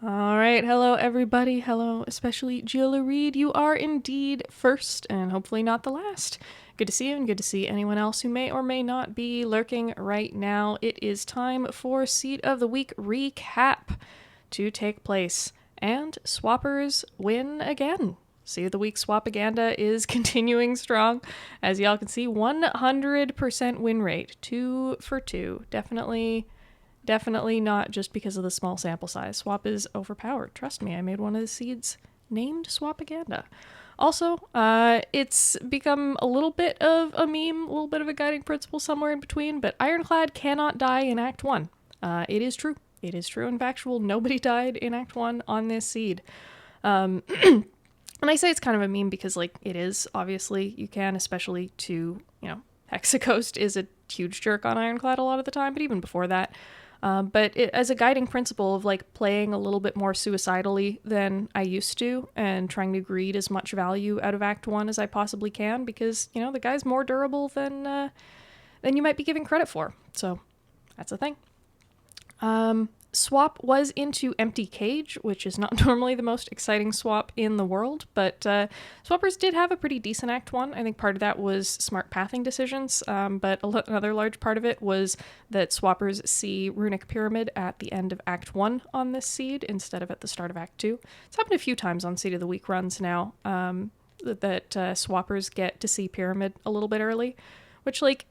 All right, hello everybody. Hello, especially Jill Reed. You are indeed first and hopefully not the last. Good to see you and good to see anyone else who may or may not be lurking right now. It is time for Seed of the Week recap to take place. And swappers win again. Seed of the Week swapaganda is continuing strong. As y'all can see, 100% win rate. 2 for 2. Definitely not just because of the small sample size. Swap is overpowered. Trust me, I made one of the seeds named Swapaganda. Also, it's become a little bit of a meme, a little bit of a guiding principle somewhere in between, but Ironclad cannot die in Act 1. It is true. It is true and factual. Nobody died in Act 1 on this seed. And I say it's kind of a meme because, like, it is, obviously. You can, especially to, Hexacoast is a huge jerk on Ironclad a lot of the time, but even before that, as a guiding principle of like playing a little bit more suicidally than I used to and trying to greed as much value out of Act 1 as I possibly can because, the guy's more durable than you might be giving credit for. So that's a thing. Swap was into Empty Cage, which is not normally the most exciting swap in the world, but swappers did have a pretty decent Act 1. I think part of that was smart pathing decisions, but another large part of it was that swappers see Runic Pyramid at the end of Act 1 on this seed instead of at the start of Act 2. It's happened a few times on Seed of the Week runs now, that swappers get to see Pyramid a little bit early, which, like,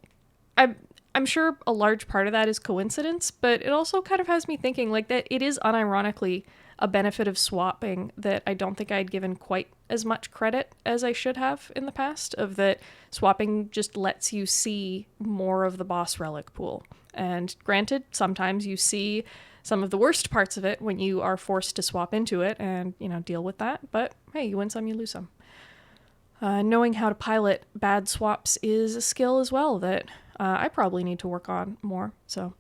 I'm sure a large part of that is coincidence, but it also kind of has me thinking like that it is unironically a benefit of swapping that I don't think I'd given quite as much credit as I should have in the past, of that swapping just lets you see more of the boss relic pool. And granted, sometimes you see some of the worst parts of it when you are forced to swap into it and, deal with that, but hey, you win some, you lose some. Knowing how to pilot bad swaps is a skill as well that I probably need to work on more, so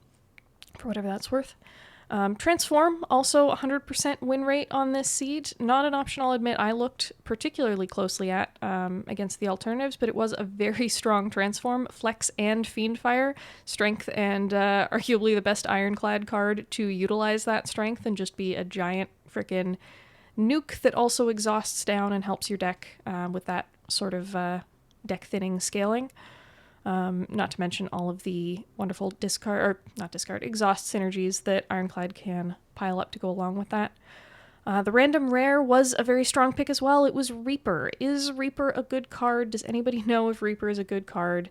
for whatever that's worth. Transform, also 100% win rate on this seed. Not an option, I'll admit, I looked particularly closely at against the alternatives, but it was a very strong transform. Flex and Fiendfire, strength, and arguably the best Ironclad card to utilize that strength and just be a giant frickin' nuke that also exhausts down and helps your deck with that sort of deck thinning scaling. Not to mention all of the wonderful exhaust synergies that Ironclad can pile up to go along with that. The random rare was a very strong pick as well. It was Reaper. Is Reaper a good card? Does anybody know if Reaper is a good card?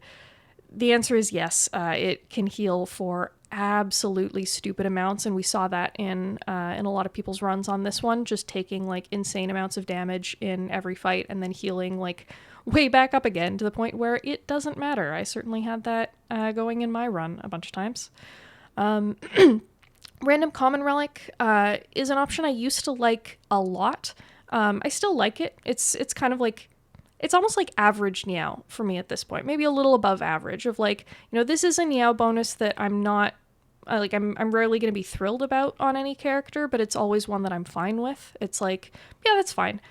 The answer is yes. It can heal for absolutely stupid amounts, and we saw that in a lot of people's runs on this one, just taking like insane amounts of damage in every fight and then healing like way back up again to the point where it doesn't matter. I certainly had that going in my run a bunch of times. Random Common Relic is an option I used to like a lot. I still like it. It's kind of like, it's almost like average Niao for me at this point. Maybe a little above average of like, this is a Niao bonus that I'm not, I'm rarely going to be thrilled about on any character, but it's always one that I'm fine with. It's like, yeah, that's fine.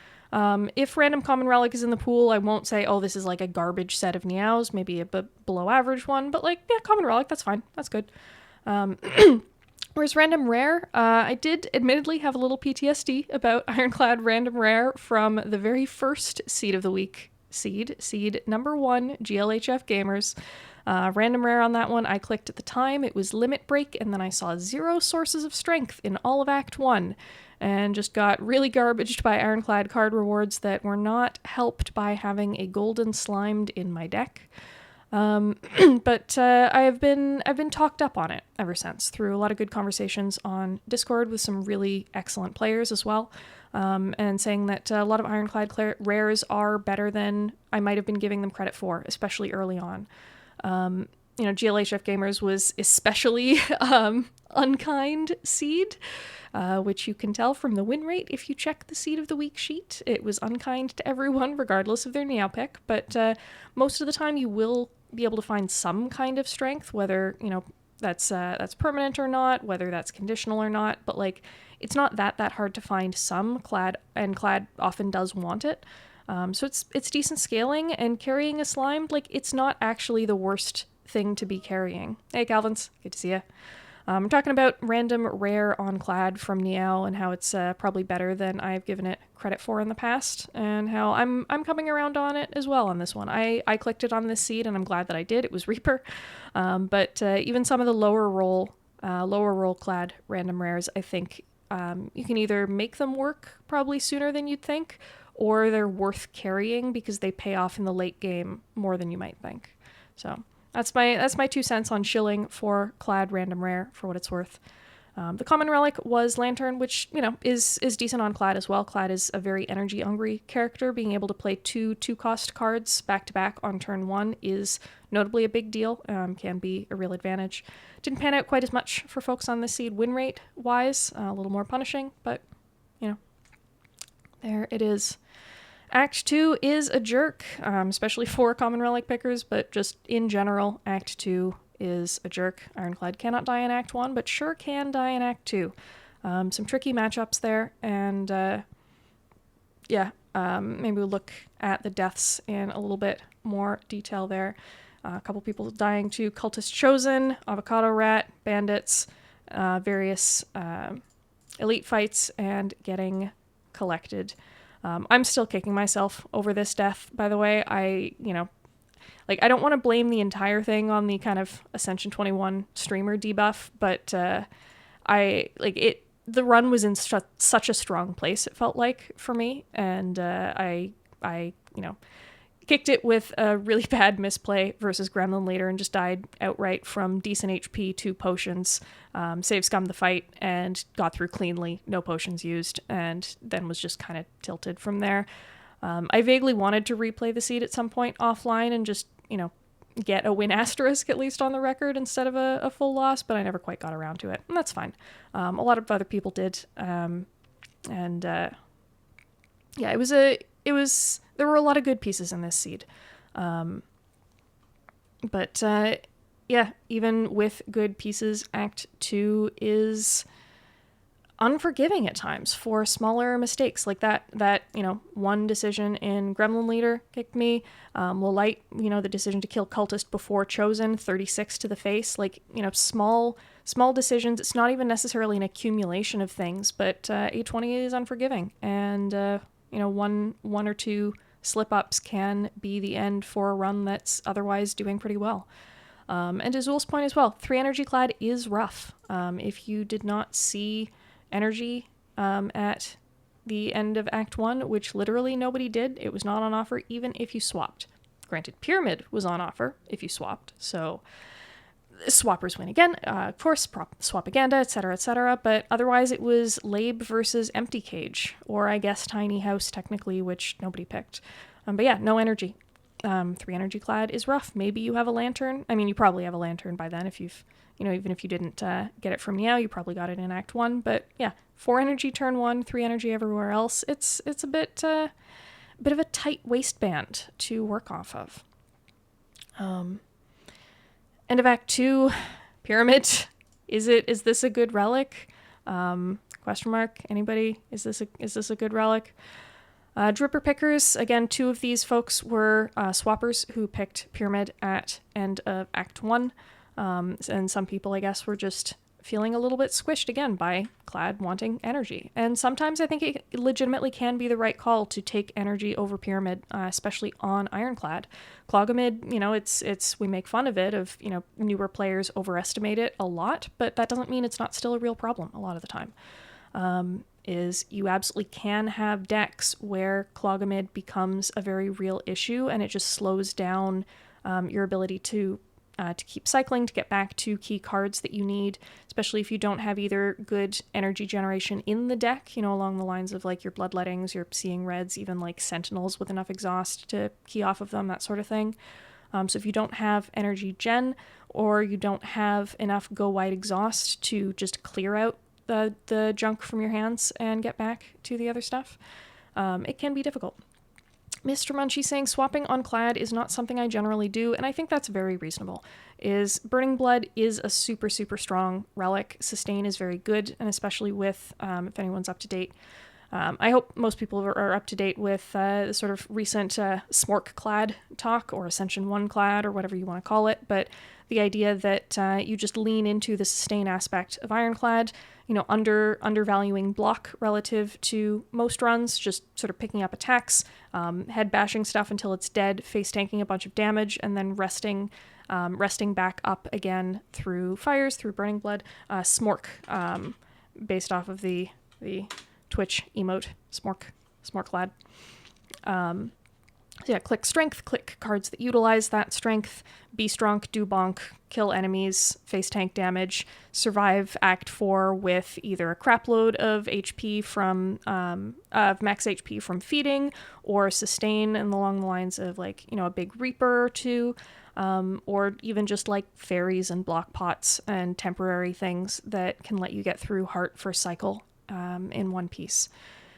If Random Common Relic is in the pool, I won't say, oh, this is like a garbage set of Niaos, maybe a below average one, but like, yeah, Common Relic, that's fine. That's good. Whereas Random Rare, I did admittedly have a little PTSD about Ironclad Random Rare from the very first Seed of the Week seed number 1, GLHF Gamers. Random Rare on that one, I clicked at the time. It was Limit Break, and then I saw 0 sources of strength in all of Act 1, and just got really garbaged by Ironclad card rewards that were not helped by having a golden slimed in my deck. But I've been talked up on it ever since, through a lot of good conversations on Discord with some really excellent players as well, and saying that a lot of Ironclad rares are better than I might have been giving them credit for, especially early on. GLHF Gamers was especially unkind seed, which you can tell from the win rate if you check the Seed of the Week sheet. It was unkind to everyone, regardless of their Niao pick, but most of the time you will be able to find some kind of strength, whether, that's permanent or not, whether that's conditional or not, but like, it's not that hard to find some. Clad often does want it. So it's decent scaling, and carrying a slime, like, it's not actually the worst thing to be carrying. Hey, Calvins, good to see ya. I'm talking about random rare on Clad from Niall and how it's probably better than I've given it credit for in the past, and how I'm coming around on it as well on this one. I clicked it on this seed, and I'm glad that I did. It was Reaper, but even some of the lower roll Clad random rares, I think you can either make them work probably sooner than you'd think, or they're worth carrying because they pay off in the late game more than you might think. So that's my 2 cents on shilling for Clad random rare for what it's worth. The common relic was Lantern, which, is decent on Clad as well. Clad is a very energy hungry character. Being able to play 2-cost cards back to back on turn 1 is notably a big deal, can be a real advantage. Didn't pan out quite as much for folks on this seed win rate wise, a little more punishing, but, there it is. Act 2 is a jerk, especially for common relic pickers, but just in general, Act 2 is a jerk. Ironclad cannot die in Act 1, but sure can die in Act 2. Some tricky matchups there, and maybe we'll look at the deaths in a little bit more detail there. A couple people dying to Cultist Chosen, Avocado Rat, Bandits, various elite fights, and getting collected. I'm still kicking myself over this death, by the way. I don't want to blame the entire thing on the kind of Ascension 21 streamer debuff, but the run was in such a strong place, it felt like, for me, and I kicked it with a really bad misplay versus Gremlin later and just died outright from decent HP, 2 potions, save scummed the fight, and got through cleanly, no potions used, and then was just kind of tilted from there. I vaguely wanted to replay the seed at some point offline and just, get a win asterisk at least on the record instead of a full loss, but I never quite got around to it, and that's fine. A lot of other people did, there were a lot of good pieces in this seed. Even with good pieces, Act 2 is unforgiving at times for smaller mistakes like that one decision in Gremlin Leader kicked me. Light, the decision to kill Cultist before Chosen, 36 to the face, small decisions. It's not even necessarily an accumulation of things, but A20 is unforgiving, and one or 2 slip-ups can be the end for a run that's otherwise doing pretty well. And Azul's point as well, 3 energy clad is rough. If you did not see energy at the end of Act 1, which literally nobody did, it was not on offer even if you swapped. Granted, Pyramid was on offer if you swapped, so swappers win again, of course, swapaganda, etc., but otherwise it was Labe versus Empty Cage, or I guess Tiny House technically, which nobody picked. No energy. 3 energy clad is rough. Maybe you have a lantern. I mean, you probably have a lantern by then if you've, even if you didn't get it from Meow, you probably got it in Act 1, but 4 energy turn 1, 3 energy everywhere else. It's a bit of a tight waistband to work off of. End of Act 2, Pyramid. Is this a good relic? Question mark. Anybody? Is this a good relic? Dripper pickers. Again, 2 of these folks were swappers who picked Pyramid at end of Act 1. And some people, I guess, were just feeling a little bit squished again by Clad wanting energy. And sometimes I think it legitimately can be the right call to take energy over Pyramid, especially on Ironclad. Clogomid, it's we make fun of it, of, newer players overestimate it a lot, but that doesn't mean it's not still a real problem a lot of the time. Is you absolutely can have decks where Clogomid becomes a very real issue, and it just slows down your ability to keep cycling, to get back to key cards that you need, especially if you don't have either good energy generation in the deck, along the lines of like your Bloodlettings, your Seeing Reds, even like Sentinels with enough exhaust to key off of them, that sort of thing. So if you don't have energy gen, or you don't have enough go wide exhaust to just clear out the junk from your hands and get back to the other stuff, it can be difficult. Mr. Munchie saying swapping on Clad is not something I generally do, and I think that's very reasonable. Burning Blood is a super, super strong relic. Sustain is very good, and especially with, if anyone's up to date, I hope most people are up to date with the sort of recent Smork clad talk, or Ascension 1 clad, or whatever you want to call it, but the idea that you just lean into the sustain aspect of Ironclad, undervaluing block relative to most runs, just sort of picking up attacks, head bashing stuff until it's dead, face tanking a bunch of damage, and then resting back up again through fires, through burning blood. Smork, based off of the Twitch emote, Smork lad. So yeah, click strength, click cards that utilize that strength, be strong, do bonk, kill enemies, face tank damage, survive Act 4 with either a crap load of HP from, max HP from feeding, or sustain along the lines of a big Reaper or two, or even just like fairies and block pots and temporary things that can let you get through Heart first cycle in one piece.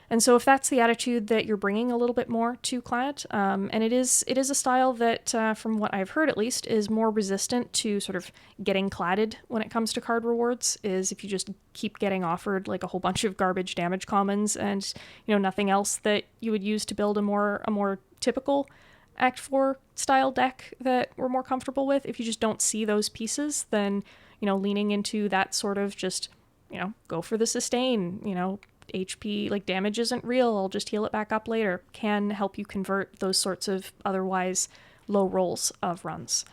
And so if that's the attitude that you're bringing a little bit more to Clad, and it is a style that, from what I've heard at least, is more resistant to sort of getting cladded when it comes to card rewards, is if you just keep getting offered like a whole bunch of garbage damage commons and, nothing else that you would use to build a more typical Act 4 style deck that we're more comfortable with. If you just don't see those pieces, then, leaning into that sort of just, go for the sustain, HP, like damage isn't real, I'll just heal it back up later, can help you convert those sorts of otherwise low rolls of runs.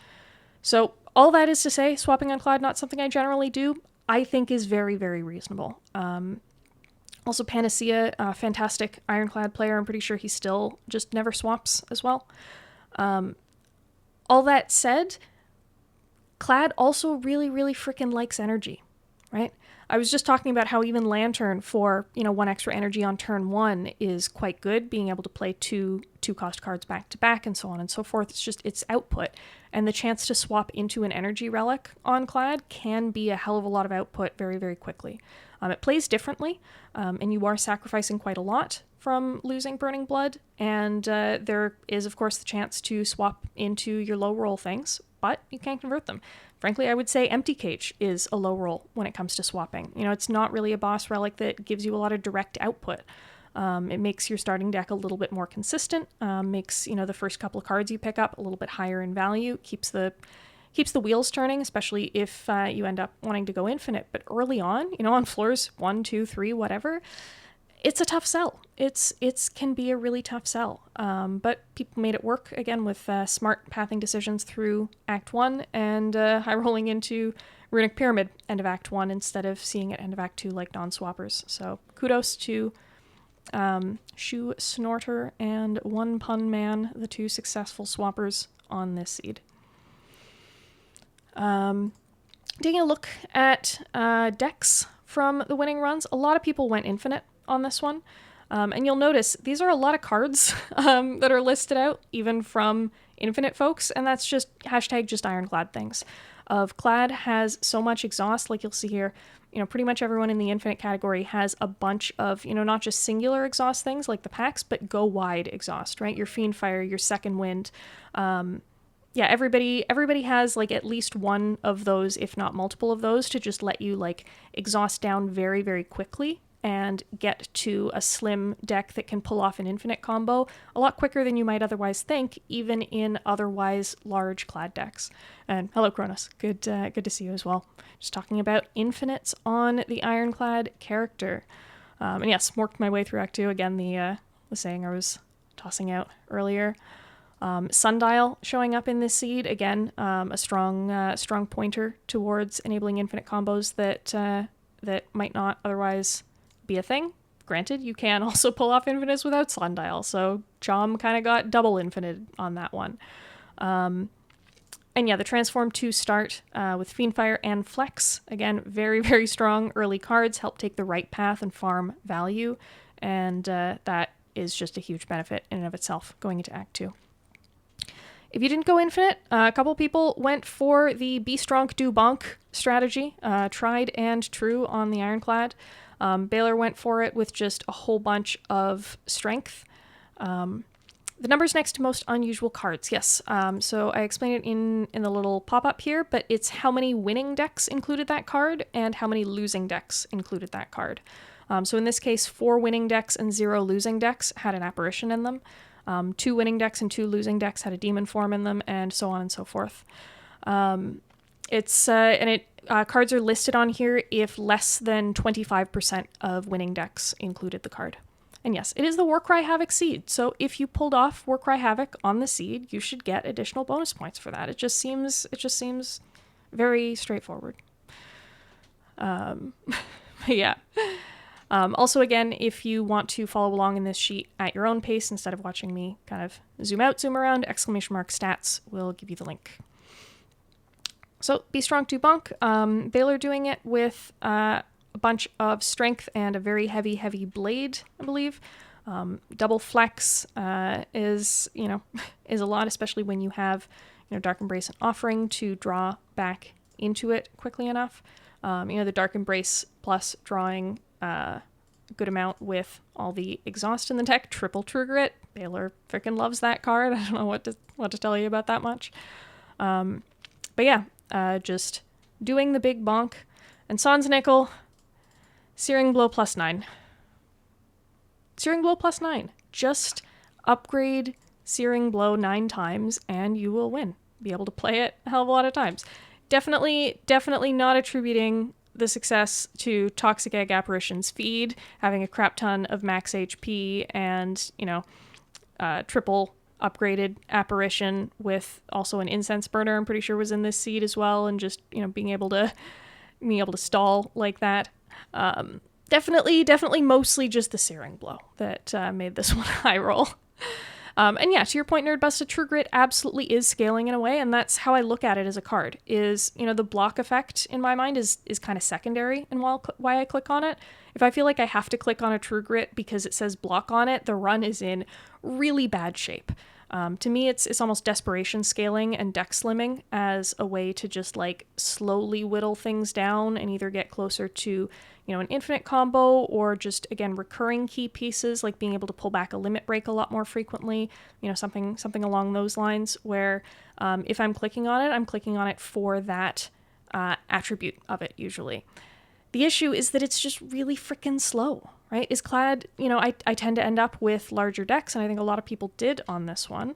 So all that is to say, swapping on Clad, not something I generally do, I think is very, very reasonable. Also Panacea, a fantastic Ironclad player, I'm pretty sure he still just never swaps as well. All that said, Clad also really, really freaking likes energy, right? I was just talking about how even Lantern for, 1 extra energy on turn 1 is quite good, being able to play two cost cards back to back and so on and so forth. It's just its output. And the chance to swap into an energy relic on Clad can be a hell of a lot of output very, very quickly. It plays differently, and you are sacrificing quite a lot from losing Burning Blood, and there is, of course, the chance to swap into your low roll things, but you can't convert them. Frankly, I would say Empty Cage is a low roll when it comes to swapping. It's not really a boss relic that gives you a lot of direct output. It makes your starting deck a little bit more consistent, makes, the first couple of cards you pick up a little bit higher in value, keeps the wheels turning, especially if you end up wanting to go infinite. But early on, on floors 1, 2, 3, whatever, it's a tough sell. It can be a really tough sell. But people made it work, again, with smart pathing decisions through Act 1 and high rolling into Runic Pyramid end of Act 1 instead of seeing it end of Act 2 like non-swappers. So kudos to Shoe Snorter and One Pun Man, the two successful swappers on this seed. Taking a look at decks from the winning runs, a lot of people went infinite on this one. And you'll notice these are a lot of cards that are listed out, even from infinite folks, and that's just # Ironclad things. Clad has so much exhaust, like you'll see here, pretty much everyone in the infinite category has a bunch of, not just singular exhaust things like the packs, but go wide exhaust, right? Your Fiend Fire, your Second Wind. Yeah, everybody has like at least one of those, if not multiple of those, to just let you like exhaust down very, very quickly and get to a slim deck that can pull off an infinite combo a lot quicker than you might otherwise think, even in otherwise large Clad decks. And hello, Cronus. Good to see you as well. Just talking about infinites on the Ironclad character. And yes, worked my way through Act 2. Again, the saying I was tossing out earlier. Sundial showing up in this seed, again, a strong pointer towards enabling infinite combos that might not otherwise be a thing. Granted, you can also pull off infinites without Sundial, so Chom kind of got double infinite on that one. And yeah, the Transform 2 start with Fiendfire and Flex. Again, very, very strong early cards, help take the right path and farm value, and that is just a huge benefit in and of itself going into Act 2. If you didn't go infinite, a couple people went for the Be Strong, Do Bonk strategy, tried and true on the Ironclad. Baylor went for it with just a whole bunch of strength. The numbers next to most unusual cards. Yes. So I explained it in the little pop-up here, but it's how many winning decks included that card and how many losing decks included that card. So in this case, 4 winning decks and 0 losing decks had an apparition in them. 2 winning decks and 2 losing decks had a demon form in them, and so on and so forth. Cards are listed on here if less than 25% of winning decks included the card. And yes, it is the WARCRYHAVOC seed, so if you pulled off WARCRYHAVOC on the seed, you should get additional bonus points for that. It just seems very straightforward. Yeah. Also, again, if you want to follow along in this sheet at your own pace instead of watching me kind of zoom out, zoom around, ! Stats will give you the link. So, Be Strong to Bonk. Baylor doing it with a bunch of strength and a very heavy blade, I believe. Double flex is a lot, especially when you have Dark Embrace and Offering to draw back into it quickly enough. The Dark Embrace plus drawing a good amount with all the exhaust in the deck, triple trigger it. Baylor freaking loves that card. I don't know what to tell you about that much. But yeah, just doing the big bonk. And Sans Nickel, Searing Blow +9. Searing Blow +9. Just upgrade Searing Blow 9 times and you will win. Be able to play it a hell of a lot of times. Definitely not attributing the success to Toxic Egg Apparition's feed, having a crap ton of max HP and, triple upgraded Apparition with also an Incense Burner, I'm pretty sure was in this seed as well, and just, being able to stall like that. Definitely mostly just the Searing Blow that made this one high roll. And yeah, to your point, Nerdbusted, True Grit absolutely is scaling in a way, and that's how I look at it as a card, is, the block effect in my mind is kind of secondary in why I click on it. If I feel like I have to click on a True Grit because it says block on it, the run is in really bad shape. To me, it's almost desperation scaling and deck slimming as a way to just slowly whittle things down and either get closer to, an infinite combo or just, again, recurring key pieces, like being able to pull back a limit break a lot more frequently, something along those lines where if I'm clicking on it, I'm clicking on it for that attribute of it usually. The issue is that it's just really freaking slow, right? Is Clad, I tend to end up with larger decks, and I think a lot of people did on this one.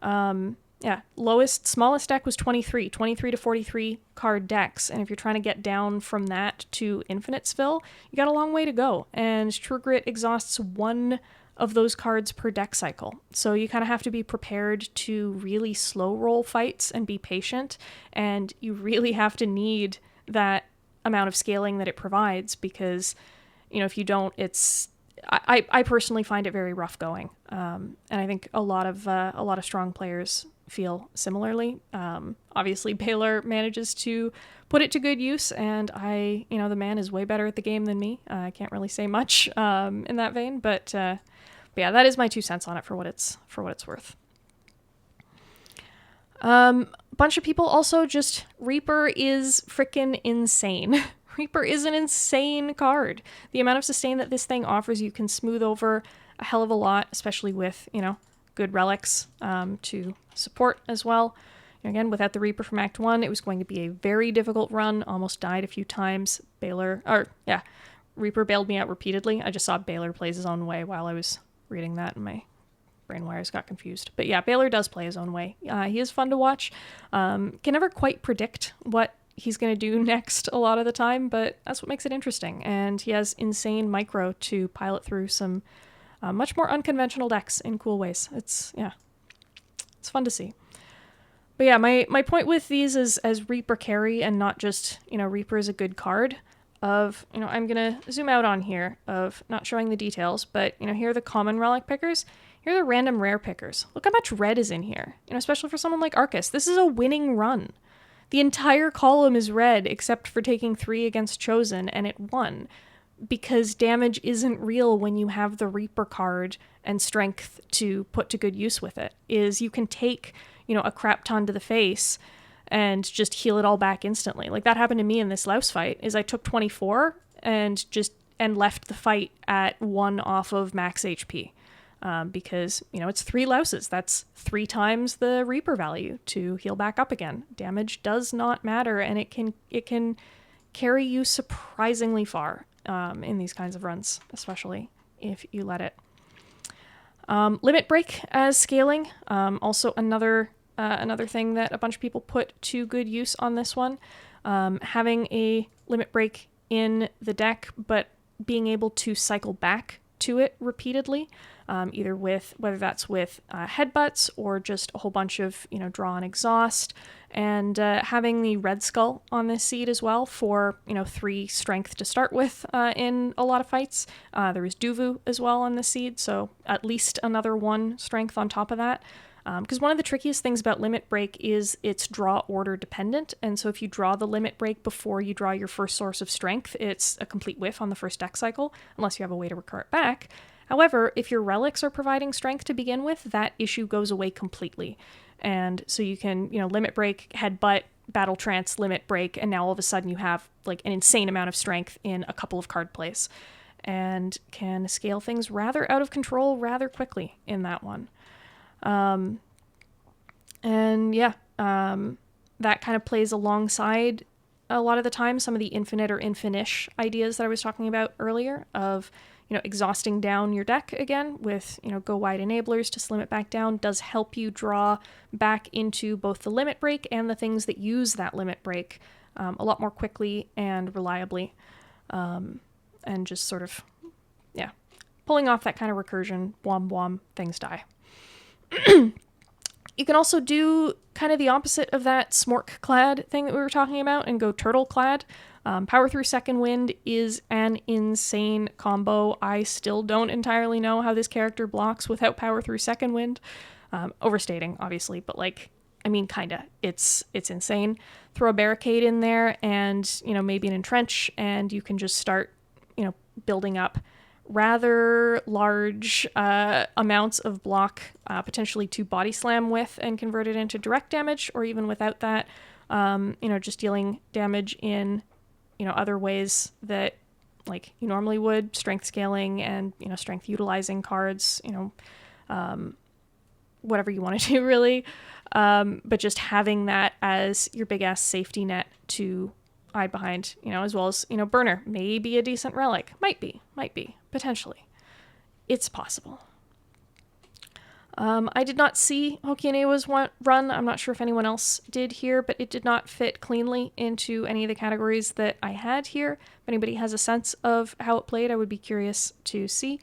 Smallest deck was 23 to 43 card decks, and if you're trying to get down from that to Infinitesville, you got a long way to go, and True Grit exhausts 1 of those cards per deck cycle. So you kind of have to be prepared to really slow roll fights and be patient, and you really have to need that amount of scaling that it provides, because if you don't, I personally find it very rough going, and I think a lot of strong players feel similarly. Obviously Baylor manages to put it to good use, and the man is way better at the game than me. I can't really say much in that vein, but yeah, that is my 2 cents on it for what it's worth. Bunch of people also just, Reaper is freaking insane. Reaper is an insane card. The amount of sustain that this thing offers you can smooth over a hell of a lot, especially with, good relics to support as well. Again, without the Reaper from Act 1, it was going to be a very difficult run. Almost died a few times. Reaper bailed me out repeatedly. I just saw Baylor plays his own way while I was reading that, and my brain wires got confused. But yeah, Baylor does play his own way. He is fun to watch. Can never quite predict what he's going to do next a lot of the time, but that's what makes it interesting. And he has insane micro to pilot through some much more unconventional decks in cool ways. It's fun to see. But yeah, my point with these is as Reaper carry and not just, Reaper is a good card of, I'm going to zoom out on here of not showing the details, but, here are the common relic pickers. Here are the random rare pickers. Look how much red is in here, especially for someone like Arcus. This is a winning run. The entire column is red except for taking 3 against Chosen, and it won. Because damage isn't real when you have the Reaper card and strength to put to good use with it. Is you can take, a crap ton to the face and just heal it all back instantly. Like that happened to me in this Louse fight, is I took 24 and left the fight at 1 off of max HP. because, it's 3 louses. That's 3 times the Reaper value to heal back up again. Damage does not matter, and it can carry you surprisingly far in these kinds of runs, especially if you let it. Limit break as scaling, also another thing that a bunch of people put to good use on this one. Having a limit break in the deck, but being able to cycle back to it repeatedly, either whether that's with headbutts or just a whole bunch of draw and exhaust, and having the red skull on this seed as well for 3 strength to start with in a lot of fights. There is Duvu as well on this seed, so at least another 1 strength on top of that. Because one of the trickiest things about Limit Break is it's draw order dependent, and so if you draw the Limit Break before you draw your first source of strength, it's a complete whiff on the first deck cycle, unless you have a way to recur it back. However, if your relics are providing strength to begin with, that issue goes away completely. And so you can, Limit Break, Headbutt, Battle Trance, Limit Break, and now all of a sudden you have like an insane amount of strength in a couple of card plays, and can scale things rather out of control rather quickly in that one. That kind of plays alongside a lot of the time some of the infinite or infinish ideas that I was talking about earlier of, exhausting down your deck again with, go wide enablers to slim it back down does help you draw back into both the limit break and the things that use that limit break a lot more quickly and reliably. And just sort of, pulling off that kind of recursion, whom, things die. You can also do kind of the opposite of that Smork clad thing that we were talking about and go turtle clad. Power through Second Wind is an insane combo. I still don't entirely know how this character blocks without Power through Second Wind. Overstating, obviously, but kinda. It's insane. Throw a barricade in there and, maybe an entrench, and you can just start, building up rather large amounts of block, potentially to body slam with and convert it into direct damage, or even without that, just dealing damage in, other ways that like you normally would, strength scaling and, strength utilizing cards, whatever you want to do really. But just having that as your big ass safety net to hide behind, as well as, burner, maybe a decent relic, might be, potentially. It's possible. I did not see Hokienewa's run. I'm not sure if anyone else did here, but it did not fit cleanly into any of the categories that I had here. If anybody has a sense of how it played, I would be curious to see.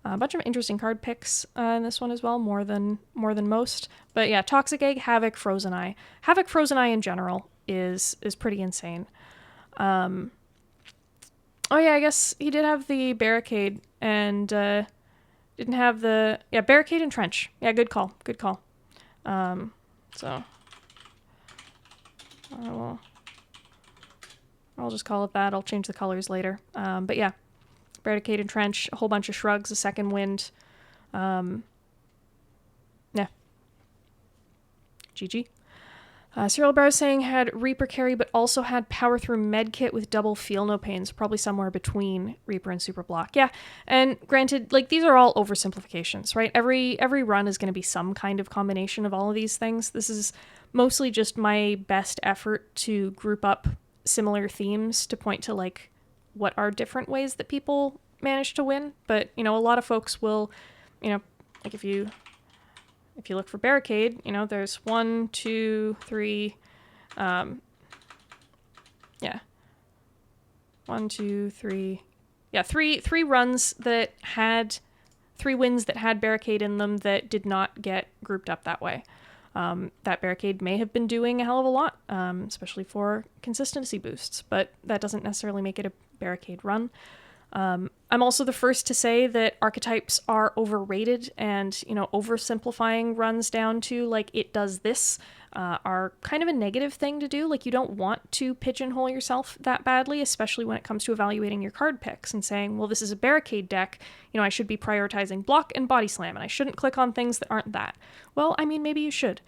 A bunch of interesting card picks in this one as well, more than most. But yeah, Toxic Egg, Havoc, Frozen Eye. Havoc, Frozen Eye in general is pretty insane. I guess he did have the Barricade and didn't have the Barricade and Trench. Yeah, good call. So I'll just call it that. I'll change the colors later. But yeah, Barricade and Trench, a whole bunch of shrugs, a Second Wind. GG. Cyril Brow saying had Reaper carry, but also had Power Through Medkit with double Feel No Pains, probably somewhere between Reaper and Super Block. Yeah, and granted, these are all oversimplifications, right? Every run is going to be some kind of combination of all of these things. This is mostly just my best effort to group up similar themes to point to what are different ways that people manage to win. But a lot of folks will, if you look for Barricade, there's 1, 2, 3, 1, 2, 3, three runs that had 3 wins that had Barricade in them that did not get grouped up that way. That Barricade may have been doing a hell of a lot, especially for consistency boosts, but that doesn't necessarily make it a Barricade run. I'm also the first to say that archetypes are overrated, and, oversimplifying runs down to, it does this, are kind of a negative thing to do. You don't want to pigeonhole yourself that badly, especially when it comes to evaluating your card picks and saying, well, this is a Barricade deck, I should be prioritizing block and body slam, and I shouldn't click on things that aren't that. Well, maybe you should.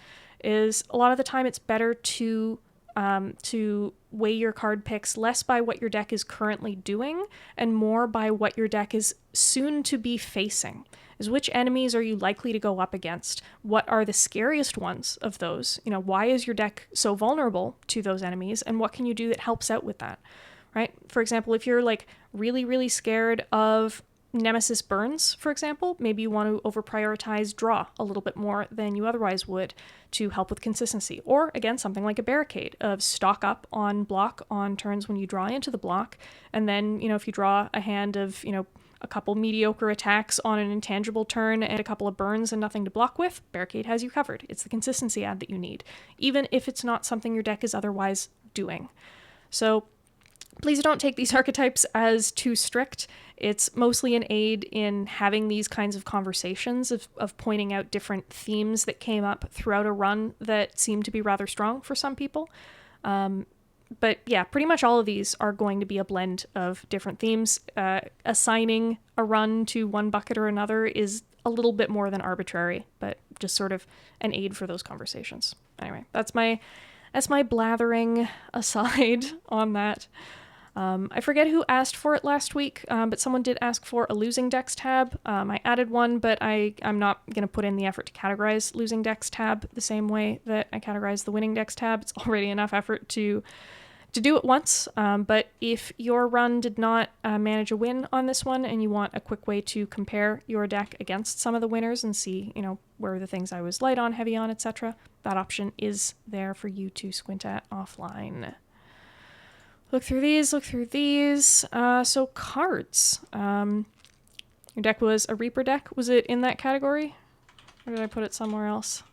A lot of the time it's better to to weigh your card picks less by what your deck is currently doing and more by what your deck is soon to be facing. Is which enemies are you likely to go up against? What are the scariest ones of those? Why is your deck so vulnerable to those enemies, and what can you do that helps out with that, right? For example, if you're like really, really scared of Nemesis burns, for example, maybe you want to over-prioritize draw a little bit more than you otherwise would to help with consistency. Or, again, something like a barricade of stock up on block on turns when you draw into the block, and then, if you draw a hand of, a couple mediocre attacks on an intangible turn and a couple of burns and nothing to block with, barricade has you covered. It's the consistency ad that you need, even if it's not something your deck is otherwise doing. So please don't take these archetypes as too strict. It's mostly an aid in having these kinds of conversations of pointing out different themes that came up throughout a run that seem to be rather strong for some people. But yeah, pretty much all of these are going to be a blend of different themes. Assigning a run to one bucket or another is a little bit more than arbitrary, but just sort of an aid for those conversations. Anyway, that's my blathering aside on that. I forget who asked for it last week, but someone did ask for a losing decks tab. I added one, but I'm not going to put in the effort to categorize losing decks tab the same way that I categorize the winning decks tab. It's already enough effort to do it once. But if your run did not manage a win on this one and you want a quick way to compare your deck against some of the winners and see, where are the things I was light on, heavy on, etc., that option is there for you to squint at offline. Look through these. So cards. Your deck was a Reaper deck. Was it in that category? Or did I put it somewhere else?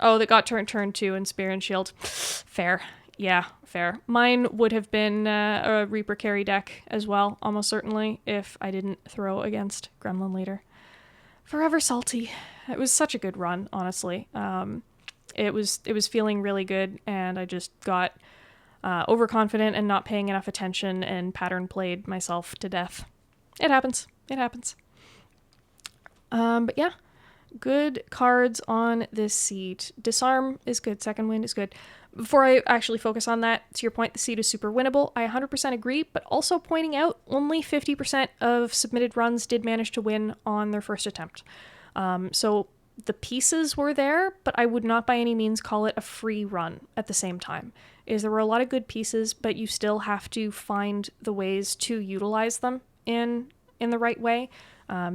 Oh, that got turn 2 in Spear and Shield. Fair. Yeah, fair. Mine would have been a Reaper carry deck as well, almost certainly, if I didn't throw against Gremlin Leader. Forever salty. It was such a good run, honestly. It was feeling really good, and I just got overconfident and not paying enough attention and pattern played myself to death. It happens. But yeah, good cards on this seed. Disarm is good. Second Wind is good. Before I actually focus on that, to your point, the seed is super winnable. I 100% agree, but also pointing out only 50% of submitted runs did manage to win on their first attempt. So the pieces were there, but I would not by any means call it a free run at the same time. There were a lot of good pieces, but you still have to find the ways to utilize them in the right way,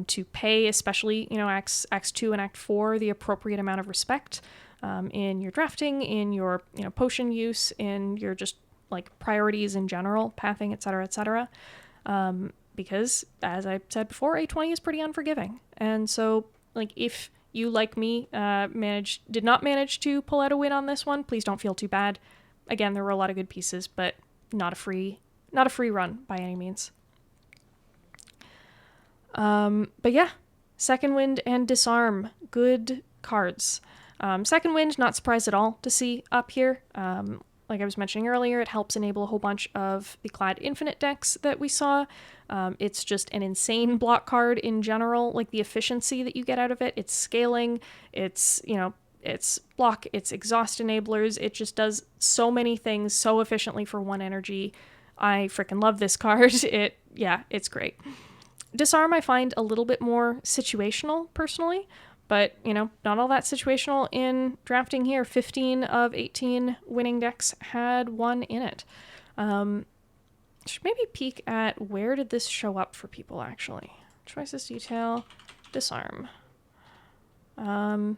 to pay, especially, acts 2 and act 4, the appropriate amount of respect in your drafting, in your, potion use, in your just like priorities in general, pathing, etc., because as I said before, A20 is pretty unforgiving. And so like if you, like me, did not manage to pull out a win on this one, please don't feel too bad. Again, there were a lot of good pieces, but not a free run by any means. But yeah, Second Wind and Disarm, good cards. Second Wind, not surprised at all to see up here. Like I was mentioning earlier, it helps enable a whole bunch of the Clad Infinite decks that we saw. It's just an insane block card in general, like the efficiency that you get out of it. It's scaling, it's block, it's exhaust enablers. It just does so many things so efficiently for one energy. I freaking love this card. It's great. Disarm I find a little bit more situational, personally. But, not all that situational in drafting here. 15 of 18 winning decks had one in it. Should maybe peek at where did this show up for people, actually. Choices, detail, disarm. So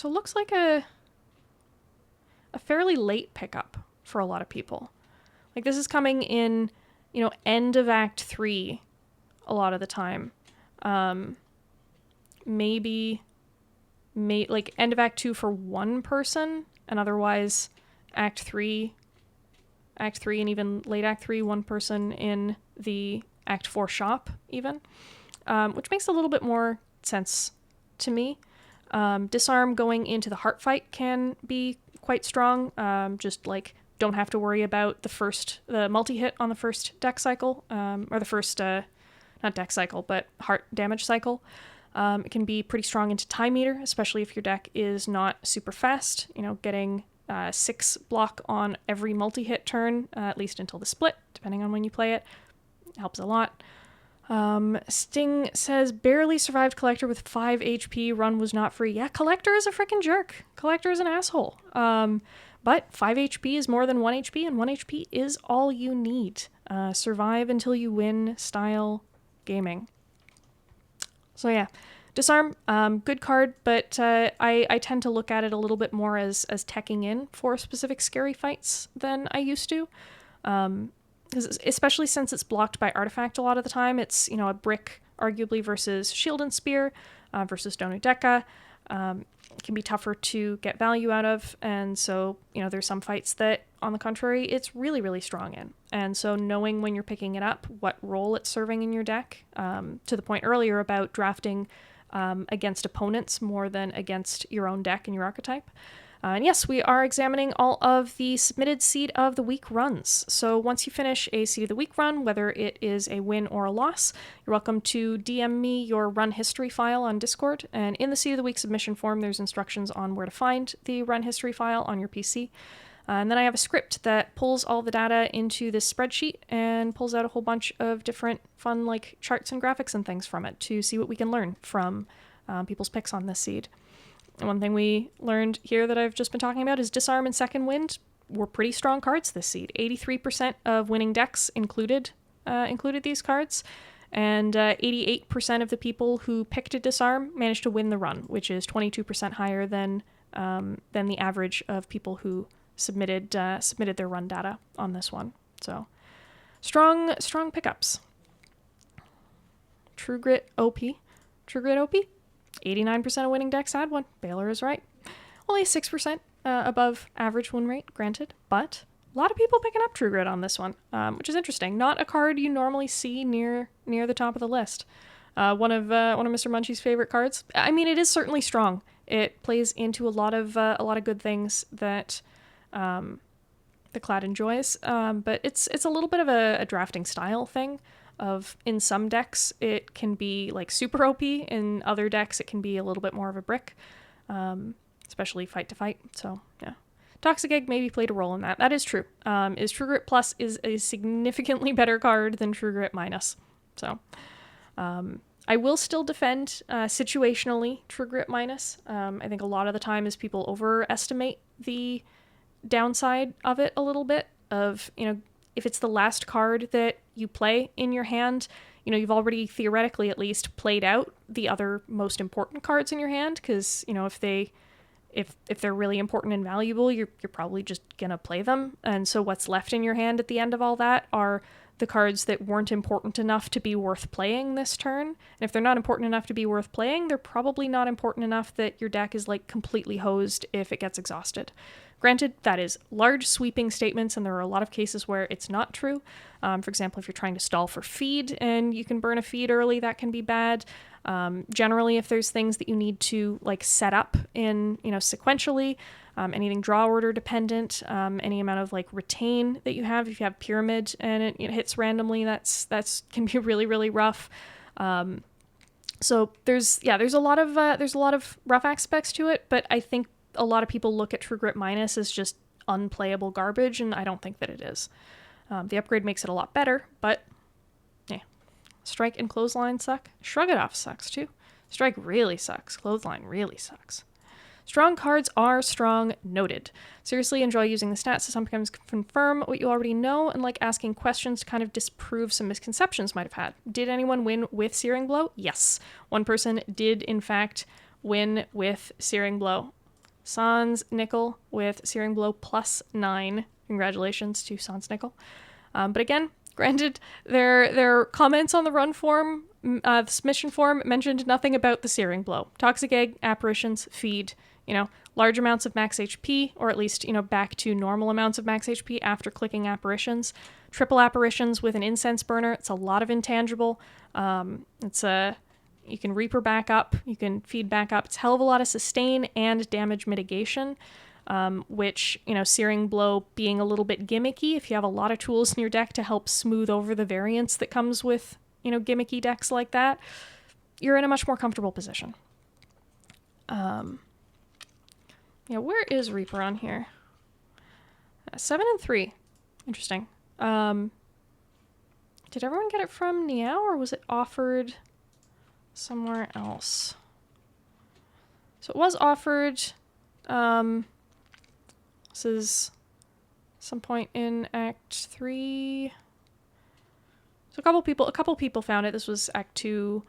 it looks like a fairly late pickup for a lot of people. Like, this is coming in, end of Act 3 a lot of the time. Maybe like end of Act 2 for one person, and otherwise Act 3 and even late Act 3, one person in the Act 4 shop even, which makes a little bit more sense to me. Disarm going into the heart fight can be quite strong. Just like don't have to worry about the multi-hit on the first deck cycle, or the first, not deck cycle, but heart damage cycle. It can be pretty strong into Time Eater, especially if your deck is not super fast. Getting 6 block on every multi-hit turn, at least until the split, depending on when you play it, helps a lot. Sting says, barely survived Collector with 5 HP, run was not free. Yeah, Collector is a freaking jerk. Collector is an asshole. But 5 HP is more than 1 HP, and 1 HP is all you need. Survive until you win style gaming. So yeah, Disarm, good card, but I tend to look at it a little bit more as teching in for specific scary fights than I used to. Especially since it's blocked by Artifact a lot of the time. It's, a brick, arguably, versus Shield and Spear, versus Donu Deka. It can be tougher to get value out of, and so, there's some fights that, on the contrary, it's really, really strong in. And so knowing when you're picking it up, what role it's serving in your deck, to the point earlier about drafting against opponents more than against your own deck and your archetype. And yes, we are examining all of the submitted Seed of the Week runs. So once you finish a Seed of the Week run, whether it is a win or a loss, you're welcome to DM me your run history file on Discord. And in the Seed of the Week submission form, there's instructions on where to find the run history file on your PC. And then I have a script that pulls all the data into this spreadsheet and pulls out a whole bunch of different fun charts and graphics and things from it to see what we can learn from people's picks on this seed. One thing we learned here that I've just been talking about is Disarm and Second Wind were pretty strong cards this seed. 83% of winning decks included these cards, and 88% of the people who picked a Disarm managed to win the run, which is 22% higher than the average of people who submitted their run data on this one. So strong pickups. True Grit OP. 89% of winning decks had one. Baylor is right. Only 6% above average win rate, granted, but a lot of people picking up True Grit on this one, which is interesting. Not a card you normally see near the top of the list. One of Mr. Munchie's favorite cards. I mean, it is certainly strong. It plays into a lot of good things that the Clad enjoys, but it's a little bit of a drafting style thing. In some decks it can be super OP, in other decks it can be a little bit more of a brick, especially fight to fight. So yeah, Toxic Egg maybe played a role in that. That is true. Is True Grit Plus is a significantly better card than True Grit Minus. So I will still defend situationally True Grit Minus. I think a lot of the time is people overestimate the downside of it a little bit. If it's the last card that you play in your hand, you've already theoretically at least played out the other most important cards in your hand, because if they're really important and valuable, you're probably just gonna play them. And so what's left in your hand at the end of all that are the cards that weren't important enough to be worth playing this turn. And if they're not important enough to be worth playing, they're probably not important enough that your deck is completely hosed if it gets exhausted. Granted, that is large sweeping statements, and there are a lot of cases where it's not true. For example, if you're trying to stall for feed and you can burn a feed early, that can be bad. Generally, if there's things that you need to set up in, sequentially, anything draw order dependent, any amount of retain that you have, if you have pyramid and it hits randomly, that's can be really, really rough. So there's a lot of rough aspects to it, but I think a lot of people look at True Grit Minus as just unplayable garbage, and I don't think that it is. The upgrade makes it a lot better, but yeah. Strike and Clothesline suck. Shrug It Off sucks too. Strike really sucks. Clothesline really sucks. Strong cards are strong, noted. Seriously enjoy using the stats to sometimes confirm what you already know, and asking questions to kind of disprove some misconceptions might have had. Did anyone win with Searing Blow? Yes. One person did in fact win with Searing Blow. Sans Nickel with Searing Blow +9. Congratulations to Sans Nickel. But again, granted, their comments on the run form, the submission form, mentioned nothing about the Searing Blow. Toxic Egg, Apparitions, Feed, large amounts of max HP, or at least, back to normal amounts of max HP after clicking Apparitions. Triple Apparitions with an Incense Burner. It's a lot of intangible. You can Reaper back up, you can Feed back up. It's a hell of a lot of sustain and damage mitigation, which, Searing Blow being a little bit gimmicky, if you have a lot of tools in your deck to help smooth over the variance that comes with, gimmicky decks like that, you're in a much more comfortable position. Yeah, where is Reaper on here? 7 and 3. Interesting. Did everyone get it from Niao, or was it offered somewhere else? So it was offered, this is some point in Act 3. So a couple people found it. This was Act 2,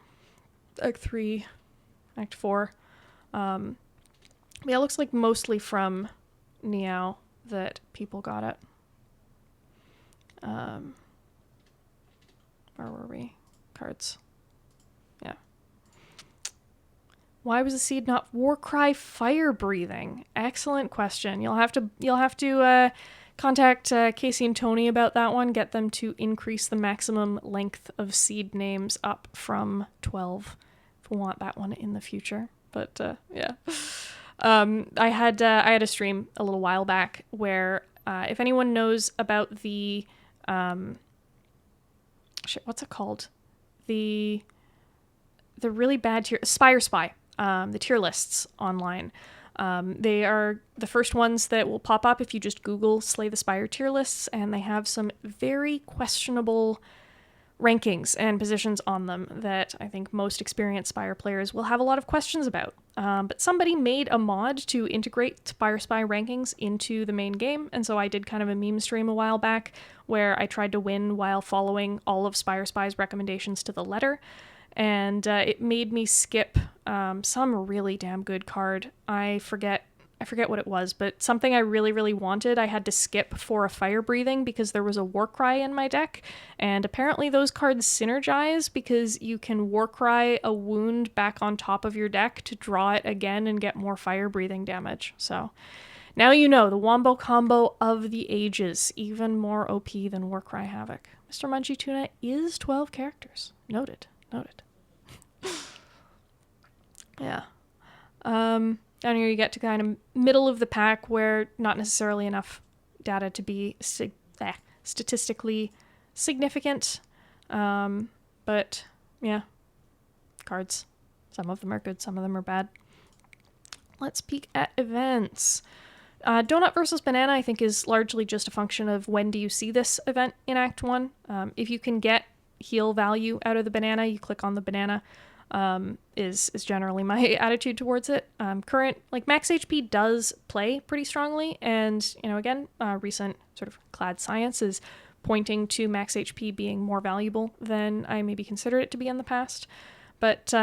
Act 3, Act 4. Yeah, it looks like mostly from Niao that people got it. Where were we? Cards. Yeah. Why was the seed not Warcry fire breathing? Excellent question. You'll have to contact Casey and Tony about that one. Get them to increase the maximum length of seed names up from 12 if we want that one in the future. But yeah. I had a stream a little while back where if anyone knows about the what's it called? The really bad tier Spire Spy, the tier lists online. They are the first ones that will pop up if you just Google Slay the Spire tier lists, and they have some very questionable rankings and positions on them that I think most experienced Spire players will have a lot of questions about. But somebody made a mod to integrate Spire Spy rankings into the main game, and so I did kind of a meme stream a while back where I tried to win while following all of Spire Spy's recommendations to the letter, and it made me skip some really damn good card. I forget what it was, but something I really, really wanted, I had to skip for a fire breathing because there was a Warcry in my deck, and apparently those cards synergize because you can Warcry a wound back on top of your deck to draw it again and get more fire breathing damage. So now you know, the wombo combo of the ages, even more OP than Warcry Havoc. Mr. Munchie Tuna is 12 characters. Noted. Yeah. Down here you get to kind of middle of the pack where not necessarily enough data to be statistically significant. But yeah, cards. Some of them are good, some of them are bad. Let's peek at events. Donut versus Banana I think is largely just a function of when do you see this event in Act 1. If you can get heal value out of the banana, you click on the banana. Is generally my attitude towards it. Current, like, max HP does play pretty strongly, and, you know, again, recent sort of clad science is pointing to max HP being more valuable than I maybe considered it to be in the past. But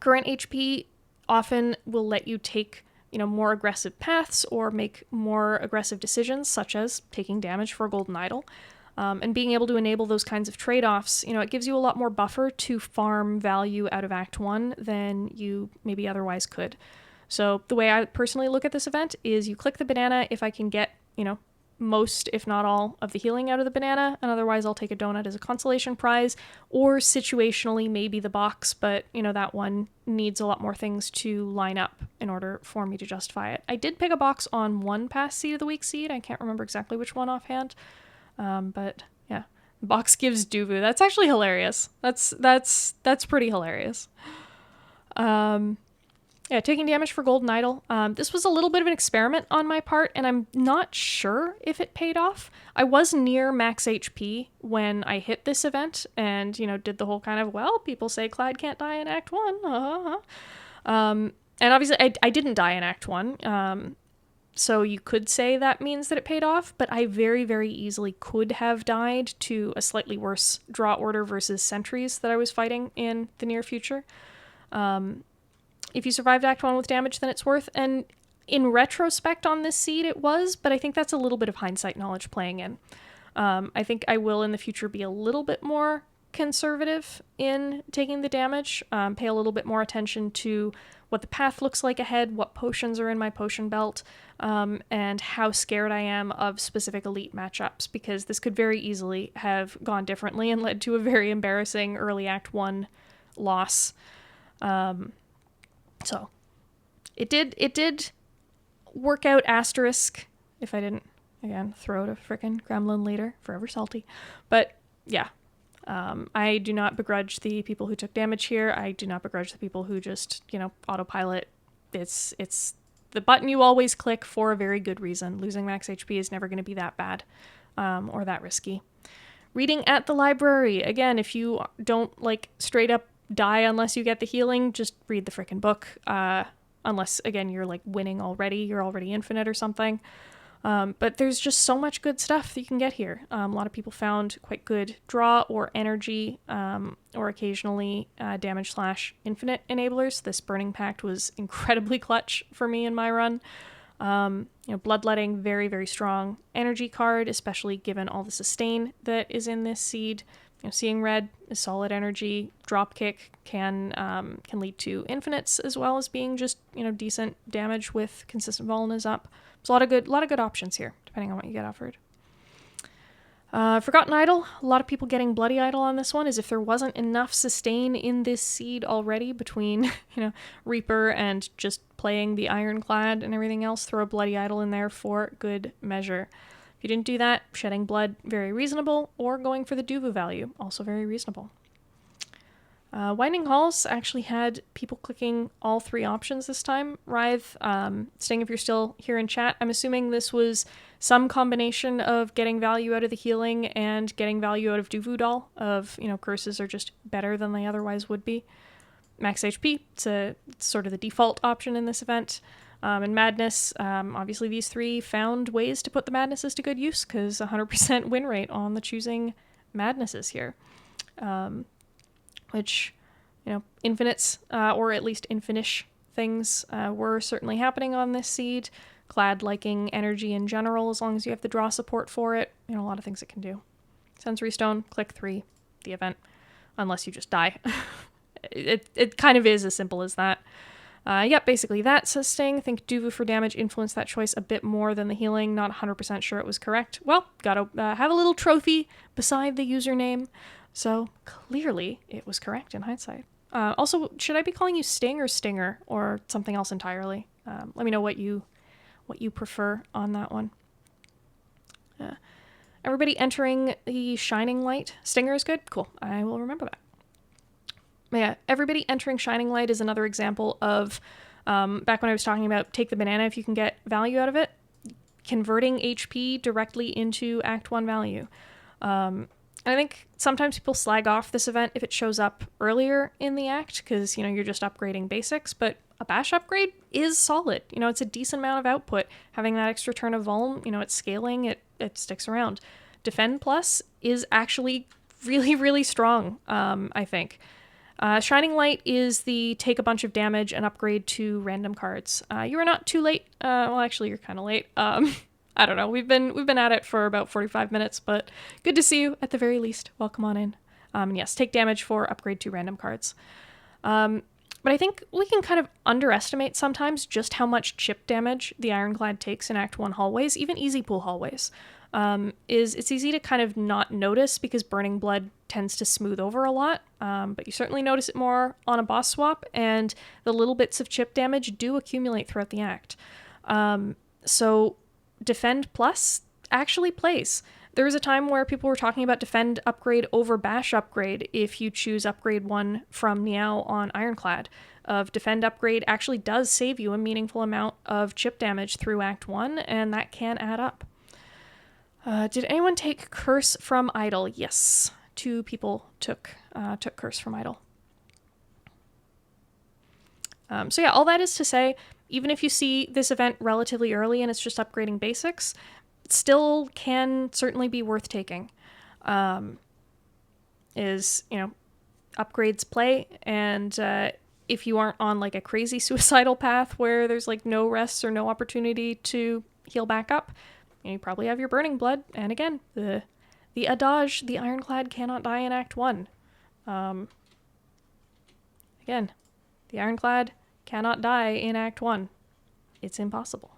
current HP often will let you take, you know, more aggressive paths or make more aggressive decisions, such as taking damage for a golden idol. And being able to enable those kinds of trade-offs, you know, it gives you a lot more buffer to farm value out of Act 1 than you maybe otherwise could. So the way I personally look at this event is you click the banana if I can get, you know, most, if not all, of the healing out of the banana, and otherwise I'll take a donut as a consolation prize, or situationally maybe the box, but, you know, that one needs a lot more things to line up in order for me to justify it. I did pick a box on one past Seed of the Week seed. I can't remember exactly which one offhand. But yeah, box gives Duvu. That's actually hilarious. That's pretty hilarious. Yeah, taking damage for golden idol. This was a little bit of an experiment on my part, and I'm not sure if it paid off. I was near max HP when I hit this event, and, you know, did the whole kind of, well, people say Clyde can't die in Act 1. And obviously I didn't die in Act 1. So you could say that means that it paid off, but I very, very easily could have died to a slightly worse draw order versus sentries that I was fighting in the near future. If you survived Act 1 with damage, then it's worth, and in retrospect on this seed it was, but I think that's a little bit of hindsight knowledge playing in. I think I will in the future be a little bit more conservative in taking the damage, pay a little bit more attention to what the path looks like ahead, what potions are in my potion belt, and how scared I am of specific elite matchups, because this could very easily have gone differently and led to a very embarrassing early Act 1 loss. So it did work out, asterisk, if I didn't, again, throw out a frickin' gremlin later, forever salty. But yeah, I do not begrudge the people who took damage here. I do not begrudge the people who just, autopilot. It's the button you always click for a very good reason. Losing max HP is never going to be that bad or that risky. Reading at the library. Again, if you don't straight up die unless you get the healing, just read the frickin' book. Unless, again, you're winning already. You're already infinite or something. But there's just so much good stuff that you can get here. A lot of people found quite good draw or energy or occasionally damage/infinite enablers. This Burning Pact was incredibly clutch for me in my run. Bloodletting, very, very strong energy card, especially given all the sustain that is in this seed. Seeing red is solid energy. Dropkick can lead to infinites as well as being just decent damage with consistent vulnerability up. There's a lot of good options here, depending on what you get offered. Forgotten Idol. A lot of people getting Bloody Idol on this one, as if there wasn't enough sustain in this seed already between Reaper and just playing the Ironclad and everything else. Throw a Bloody Idol in there for good measure. If you didn't do that, shedding blood, very reasonable, or going for the Duvu value, also very reasonable. Winding Halls actually had people clicking all three options this time. Writhe, Sting, if you're still here in chat, I'm assuming this was some combination of getting value out of the healing and getting value out of Duvu Doll, of, curses are just better than they otherwise would be. Max HP, it's sort of the default option in this event. And Madness, obviously these three found ways to put the Madnesses to good use, because 100% win rate on the choosing Madnesses here. Which, infinites, or at least infinish things were certainly happening on this seed. Clad liking energy in general, as long as you have the draw support for it. A lot of things it can do. Sensory Stone, click 3, the event, unless you just die. It kind of is as simple as that. Basically that's a Sting. I think Duvu for damage influenced that choice a bit more than the healing. Not 100% sure it was correct. Well, gotta have a little trophy beside the username. So clearly it was correct in hindsight. Also, should I be calling you Sting or Stinger or something else entirely? Let me know what you prefer on that one. Everybody entering the Shining Light. Stinger is good? Cool. I will remember that. Yeah, everybody entering Shining Light is another example of, back when I was talking about take the banana if you can get value out of it, converting HP directly into Act 1 value. And I think sometimes people slag off this event if it shows up earlier in the act, because, you're just upgrading basics, but a bash upgrade is solid. It's a decent amount of output. Having that extra turn of vuln, it's scaling, it sticks around. Defend Plus is actually really, really strong, I think. Shining Light is the take a bunch of damage and upgrade to random cards. You are not too late. Well, actually, you're kind of late. I don't know. We've been at it for about 45 minutes, but good to see you at the very least. Welcome on in. And yes, take damage for upgrade to random cards. But I think we can kind of underestimate sometimes just how much chip damage the Ironclad takes in Act 1 hallways, even easy pool hallways. It's easy to kind of not notice because Burning Blood tends to smooth over a lot, but you certainly notice it more on a boss swap, and the little bits of chip damage do accumulate throughout the act. So Defend Plus actually plays. There was a time where people were talking about Defend upgrade over Bash upgrade if you choose upgrade 1 from Niao on Ironclad. Defend upgrade actually does save you a meaningful amount of chip damage through Act 1, and that can add up. Did anyone take Curse from Idol? Yes. 2 people took Curse from Idol. So yeah, all that is to say, even if you see this event relatively early and it's just upgrading basics, it still can certainly be worth taking. Upgrades play, and if you aren't on a crazy suicidal path where there's no rests or no opportunity to heal back up, you probably have your Burning Blood, and again, the adage, the Ironclad cannot die in Act 1. Again, the Ironclad cannot die in Act 1. It's impossible.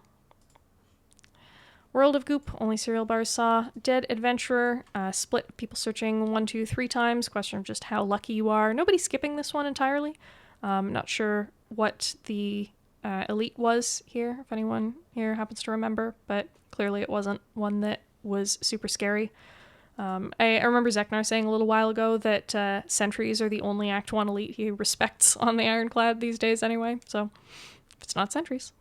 World of Goop, only cereal bars saw. Dead Adventurer, split people searching 1, 2, 3 times. Question of just how lucky you are. Nobody skipping this one entirely. Not sure what the elite was here, if anyone here happens to remember, but clearly it wasn't one that was super scary. I remember Zeknar saying a little while ago that sentries are the only Act 1 elite he respects on the Ironclad these days anyway, so if it's not sentries.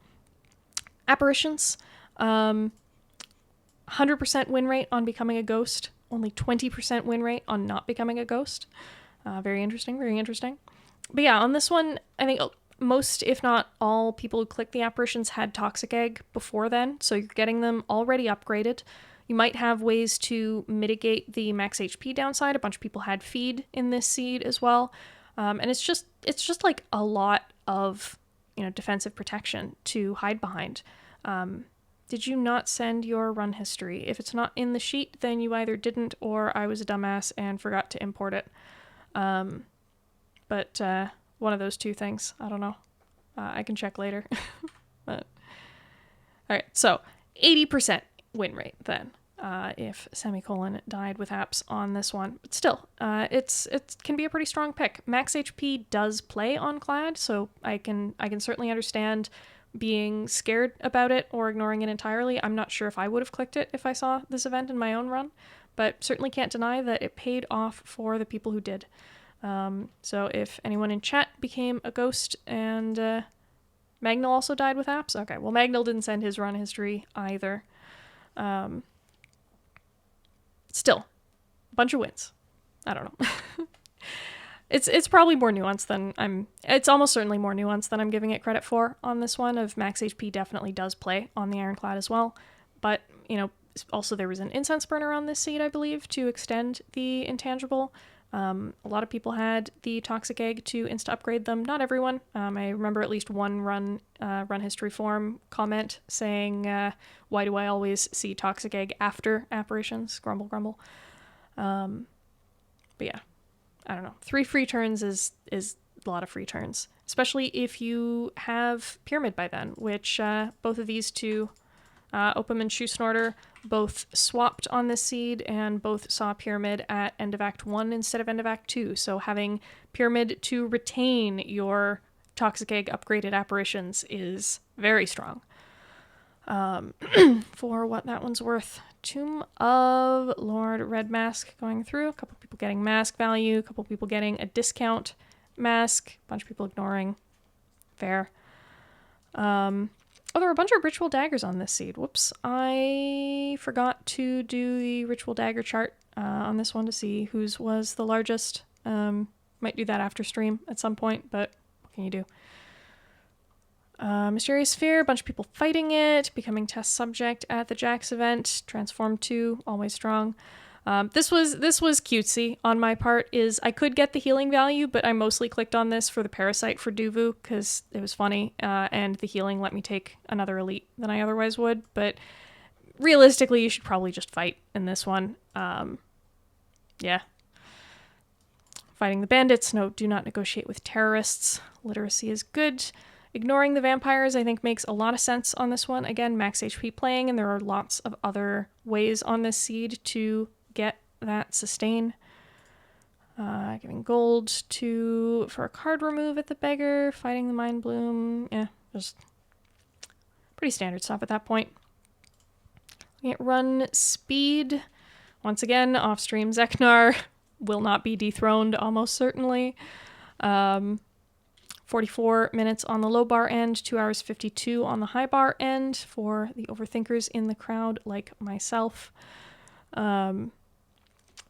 Apparitions. 100% win rate on becoming a ghost. Only 20% win rate on not becoming a ghost. Very interesting, very interesting. But yeah, on this one, I think most, if not all, people who clicked the apparitions had Toxic Egg before then, so you're getting them already upgraded. You might have ways to mitigate the max HP downside. A bunch of people had feed in this seed as well. And it's just like a lot of, defensive protection to hide behind. Did you not send your run history? If it's not in the sheet, then you either didn't or I was a dumbass and forgot to import it. But one of those two things. I don't know. I can check later. But all right, so 80% win rate then. If Semicolon died with apps on this one. But still, it can be a pretty strong pick. Max HP does play on Clad, so I can certainly understand being scared about it or ignoring it entirely. I'm not sure if I would have clicked it if I saw this event in my own run, but certainly can't deny that it paid off for the people who did. So if anyone in chat became a ghost and Magnal also died with apps, okay, well Magnal didn't send his run history either. Still, a bunch of wins. I don't know. It's probably more nuanced than it's almost certainly more nuanced than I'm giving it credit for on this one. Of max HP definitely does play on the Ironclad as well. But, also there was an incense burner on this seed, I believe, to extend the intangible. A lot of people had the Toxic Egg to insta-upgrade them. Not everyone. I remember at least one run history form comment saying, why do I always see Toxic Egg after apparitions? Grumble, grumble. But yeah, I don't know. 3 free turns is a lot of free turns, especially if you have Pyramid by then, which both of these two, Opum and Shoe Snorter, both swapped on this seed and both saw Pyramid at end of Act 1 instead of end of Act 2. So having Pyramid to retain your Toxic Egg upgraded apparitions is very strong. For what that one's worth. Tomb of Lord Red Mask going through. A couple people getting mask value. A couple people getting a discount mask. A bunch of people ignoring. Fair. There were a bunch of Ritual Daggers on this seed. Whoops. I forgot to do the Ritual Dagger chart on this one to see whose was the largest. Might do that after stream at some point, but what can you do? Mysterious Sphere, a bunch of people fighting it, becoming test subject at the Jax event. Transform 2, always strong. This was cutesy on my part. I could get the healing value, but I mostly clicked on this for the Parasite for Duvu because it was funny, and the healing let me take another elite than I otherwise would. But realistically, you should probably just fight in this one. Yeah. Fighting the bandits. No, do not negotiate with terrorists. Literacy is good. Ignoring the vampires, I think, makes a lot of sense on this one. Again, max HP playing, and there are lots of other ways on this seed to get that sustain. Giving gold for a card remove at the beggar. Fighting the Mind Bloom. Yeah, just pretty standard stuff at that point. Looking at run speed. Once again, off-stream Zeknar will not be dethroned, almost certainly. 44 minutes on the low bar end, 2 hours 52 on the high bar end for the overthinkers in the crowd like myself.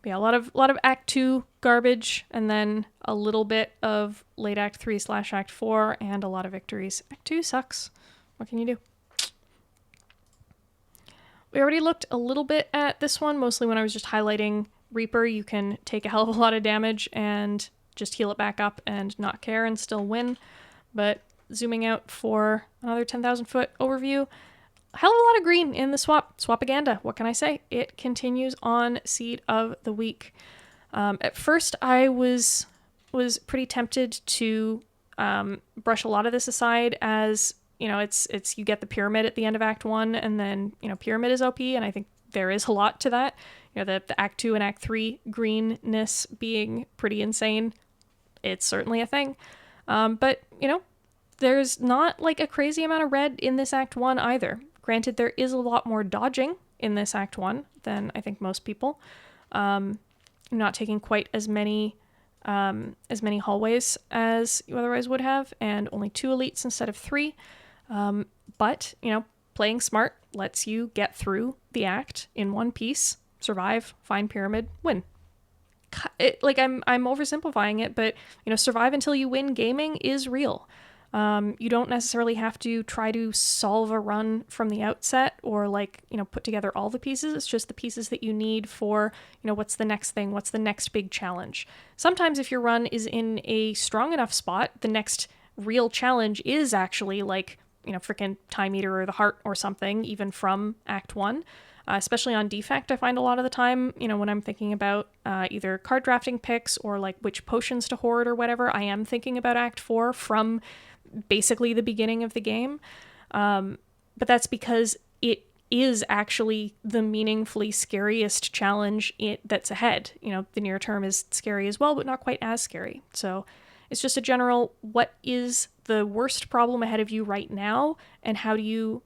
Yeah, a lot of Act 2 garbage, and then a little bit of late Act 3 / Act 4, and a lot of victories. Act 2 sucks. What can you do? We already looked a little bit at this one, mostly when I was just highlighting Reaper. You can take a hell of a lot of damage and just heal it back up and not care and still win. But zooming out for another 10,000 foot overview, a hell of a lot of green in the swapaganda. What can I say? It continues on Seed of the Week. At first I was pretty tempted to brush a lot of this aside as, it's you get the Pyramid at the end of Act 1, and then, Pyramid is OP, and I think there is a lot to that. The Act 2 and Act 3 greenness being pretty insane. It's certainly a thing. But, there's not like a crazy amount of red in this Act 1 either. Granted, there is a lot more dodging in this Act 1 than I think most people. not taking quite as many hallways as you otherwise would have, and only 2 elites instead of 3. But, playing smart lets you get through the act in one piece, survive, find pyramid, win. I'm oversimplifying it, but, survive until you win gaming is real. You don't necessarily have to try to solve a run from the outset or put together all the pieces. It's just the pieces that you need for, what's the next thing? What's the next big challenge? Sometimes if your run is in a strong enough spot, the next real challenge is actually freaking Time Eater or the Heart or something, even from Act 1. Especially on Defect, I find a lot of the time, when I'm thinking about either card drafting picks or which potions to hoard or whatever, I am thinking about Act 4 from basically the beginning of the game. But that's because it is actually the meaningfully scariest challenge that's ahead. The near term is scary as well, but not quite as scary. So it's just a general, what is the worst problem ahead of you right now, and how do you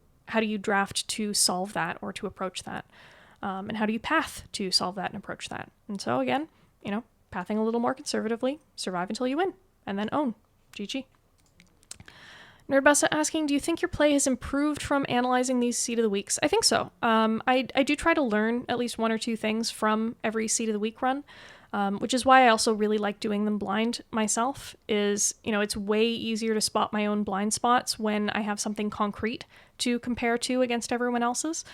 draft to solve that or to approach that? And how do you path to solve that and approach that? And so again, pathing a little more conservatively, survive until you win, and then own. GG. Nerdbusta asking, do you think your play has improved from analyzing these Seed of the Weeks? I think so. I do try to learn at least 1 or 2 things from every Seed of the Week run, which is why I also really like doing them blind myself. It's way easier to spot my own blind spots when I have something concrete to compare to against everyone else's.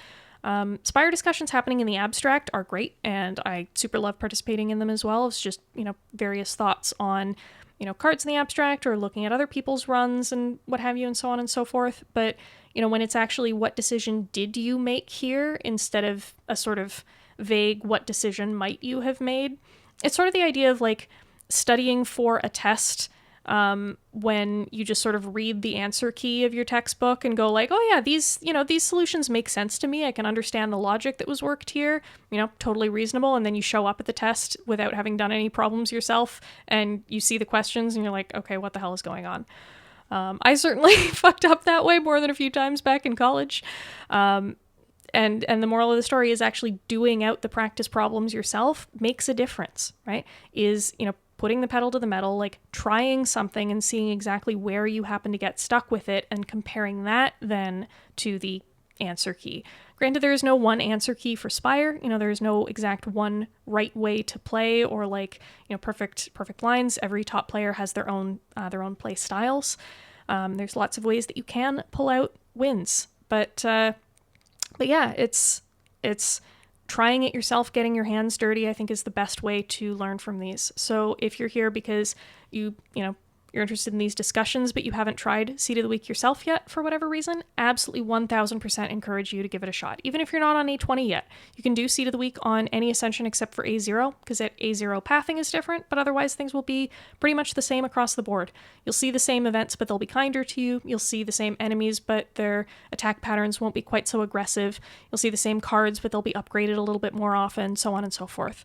Spire discussions happening in the abstract are great, and I super love participating in them as well. It's just, various thoughts on cards in the abstract or looking at other people's runs and what have you and so on and so forth. But, when it's actually what decision did you make here instead of a sort of vague what decision might you have made, it's sort of the idea of studying for a test when you just sort of read the answer key of your textbook and go oh yeah, these solutions make sense to me. I can understand the logic that was worked here, totally reasonable. And then you show up at the test without having done any problems yourself, and you see the questions and you're like, okay, what the hell is going on? I certainly fucked up that way more than a few times back in college. And the moral of the story is actually doing out the practice problems yourself makes a difference, right? Putting the pedal to the metal, trying something and seeing exactly where you happen to get stuck with it and comparing that then to the answer key. Granted, there is no one answer key for Spire. There is no exact one right way to play or perfect lines. Every top player has their own play styles. There's lots of ways that you can pull out wins, but yeah, it's trying it yourself, getting your hands dirty, I think is the best way to learn from these. So if you're here because you're interested in these discussions, but you haven't tried Seed of the Week yourself yet for whatever reason, absolutely 1000% encourage you to give it a shot. Even if you're not on A20 yet, you can do Seed of the Week on any Ascension except for A0, because at A0 pathing is different, but otherwise things will be pretty much the same across the board. You'll see the same events, but they'll be kinder to you. You'll see the same enemies, but their attack patterns won't be quite so aggressive. You'll see the same cards, but they'll be upgraded a little bit more often, so on and so forth.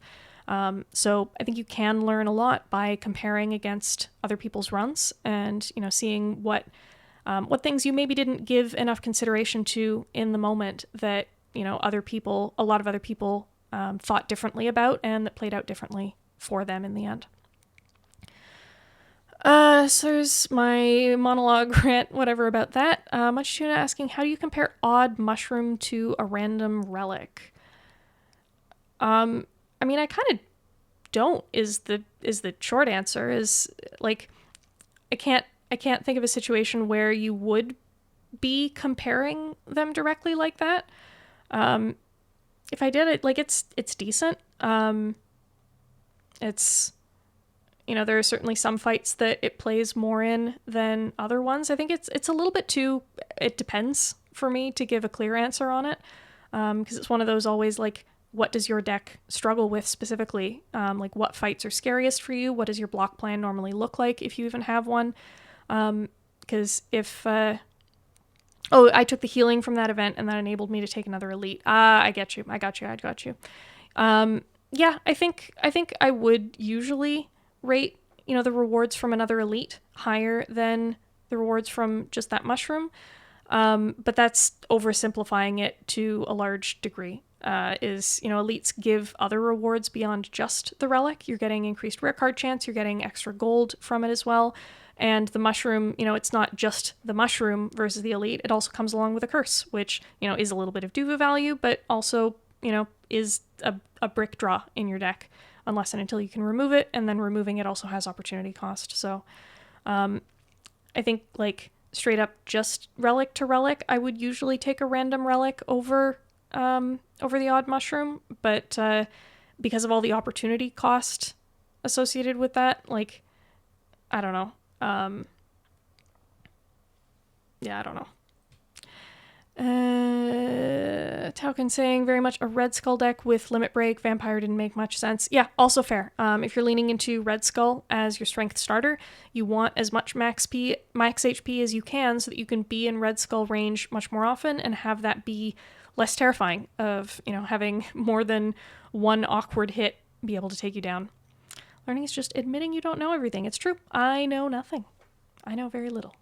So I think you can learn a lot by comparing against other people's runs and, seeing what things you maybe didn't give enough consideration to in the moment that, a lot of other people thought differently about and that played out differently for them in the end. So there's my monologue rant, whatever about that. Much Tuna asking, how do you compare Odd Mushroom to a random relic? I kind of don't is the short answer. Is I can't think of a situation where you would be comparing them directly like that. If I did it, it's decent. It's there are certainly some fights that it plays more in than other ones. I think it's a little bit too, it depends for me to give a clear answer on it. Because it's one of those always what does your deck struggle with specifically? What fights are scariest for you? What does your block plan normally look like if you even have one? Because if... I took the healing from that event and that enabled me to take another elite. I got you. Yeah, I think I would usually rate, the rewards from another elite higher than the rewards from just that mushroom. But that's oversimplifying it to a large degree. is, elites give other rewards beyond just the relic. You're getting increased rare card chance, you're getting extra gold from it as well. And the mushroom, it's not just the mushroom versus the elite. It also comes along with a curse, which, is a little bit of Duva value, but also, is a brick draw in your deck, unless and until you can remove it. And then removing it also has opportunity cost. So I think, like, straight up just relic to relic, I would usually take a random relic over the odd mushroom. But because of all the opportunity cost associated with that, like, I don't know. I don't know. Tauken saying very much a Red Skull deck with Limit Break. Vampire didn't make much sense. Yeah, also fair. If you're leaning into Red Skull as your strength starter, you want as much max HP as you can so that you can be in Red Skull range much more often and have that be less terrifying of, having more than one awkward hit be able to take you down. Learning is just admitting you don't know everything. It's true. I know nothing. I know very little.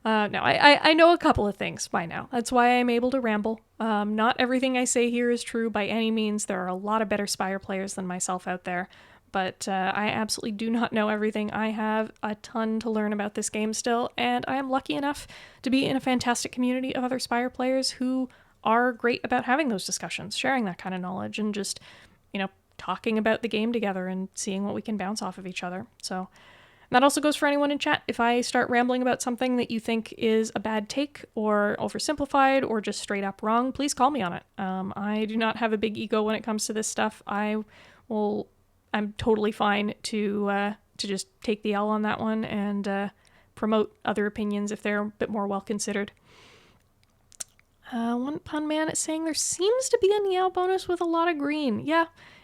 No, I know a couple of things by now. That's why I'm able to ramble. Not everything I say here is true by any means. There are a lot of better Spire players than myself out there. But I absolutely do not know everything. I have a ton to learn about this game still. And I am lucky enough to be in a fantastic community of other Spire players who are great about having those discussions, sharing that kind of knowledge, and just, talking about the game together and seeing what we can bounce off of each other. So that also goes for anyone in chat. If I start rambling about something that you think is a bad take or oversimplified or just straight up wrong, please call me on it. I do not have a big ego when it comes to this stuff. I'm totally fine to just take the L on that one and promote other opinions if they're a bit more well considered. One pun man is saying there seems to be a Niao bonus with a lot of green.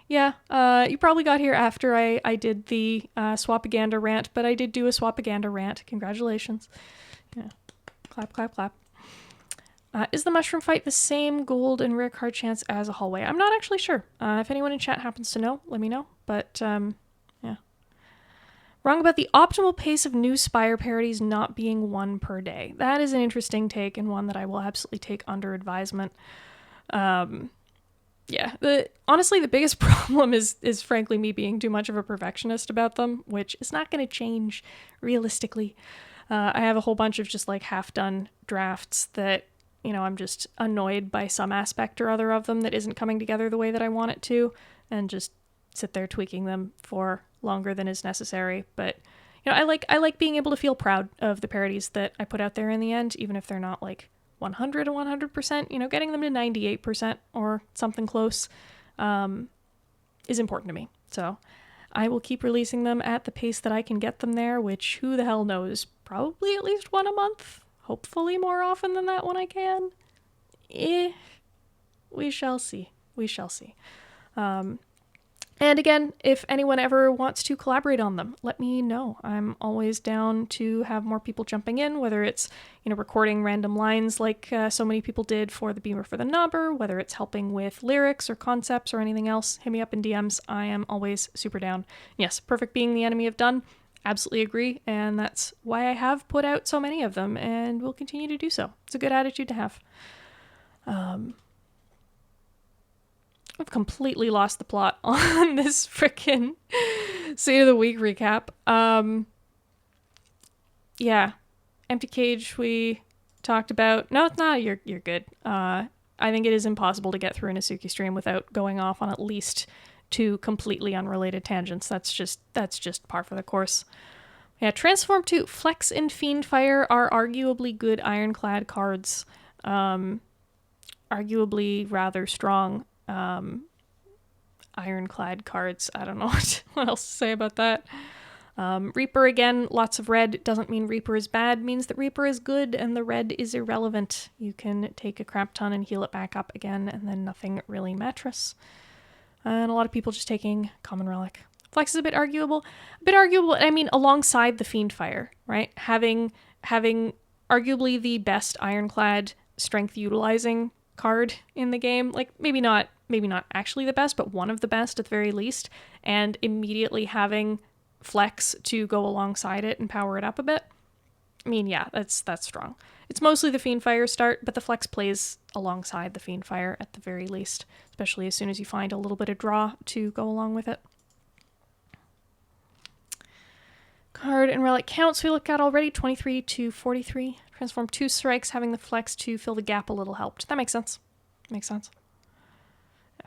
Yeah, you probably got here after I did the Swapaganda rant, but I did do a Swapaganda rant. Congratulations. Yeah. Clap, clap, clap. Is the mushroom fight the same gold and rare card chance as a hallway? I'm not actually sure. If anyone in chat happens to know, let me know. But, yeah. Wrong about the optimal pace of new Spire parodies not being one per day. That is an interesting take and one that I will absolutely take under advisement. Yeah, honestly, the biggest problem is frankly me being too much of a perfectionist about them, which is not going to change realistically. I have a whole bunch of just like half-done drafts that, I'm just annoyed by some aspect or other of them that isn't coming together the way that I want it to, and just sit there tweaking them for longer than is necessary. But, I like being able to feel proud of the parodies that I put out there in the end, even if they're not like 100 to 100%, getting them to 98% or something close is important to me. So I will keep releasing them at the pace that I can get them there, which who the hell knows, probably at least one a month, hopefully more often than that when I can. We shall see. And again, if anyone ever wants to collaborate on them, let me know. I'm always down to have more people jumping in, whether it's, recording random lines like so many people did for the Beamer for the Knobber, whether it's helping with lyrics or concepts or anything else. Hit me up in DMs. I am always super down. Yes, perfect being the enemy of done. Absolutely agree. And that's why I have put out so many of them and will continue to do so. It's a good attitude to have. I've completely lost the plot on this frickin' Scene of the Week recap. Yeah. Empty Cage we talked about. No, it's not. You're good. I think it is impossible to get through an Asuki stream without going off on at least 2 completely unrelated tangents. That's just par for the course. Yeah, Transform 2, Flex and Fiendfire are arguably good Ironclad cards. Arguably rather strong Ironclad cards. I don't know what else to say about that. Reaper, again, lots of red. Doesn't mean Reaper is bad, means that Reaper is good and the red is irrelevant. You can take a crap ton and heal it back up again and then nothing really matters. And a lot of people just taking Common Relic. Flex is a bit arguable. I mean, alongside the Fiendfire, right? Having arguably the best Ironclad strength utilizing card in the game, like maybe not actually the best, but one of the best at the very least, and immediately having Flex to go alongside it and power it up a bit. I mean, yeah, that's strong. It's mostly the Fiendfire start, but the Flex plays alongside the Fiendfire at the very least, especially as soon as you find a little bit of draw to go along with it. Card and relic counts we looked at already, 23 to 43. Transform 2 strikes, having the Flex to fill the gap a little helped. That makes sense. Makes sense.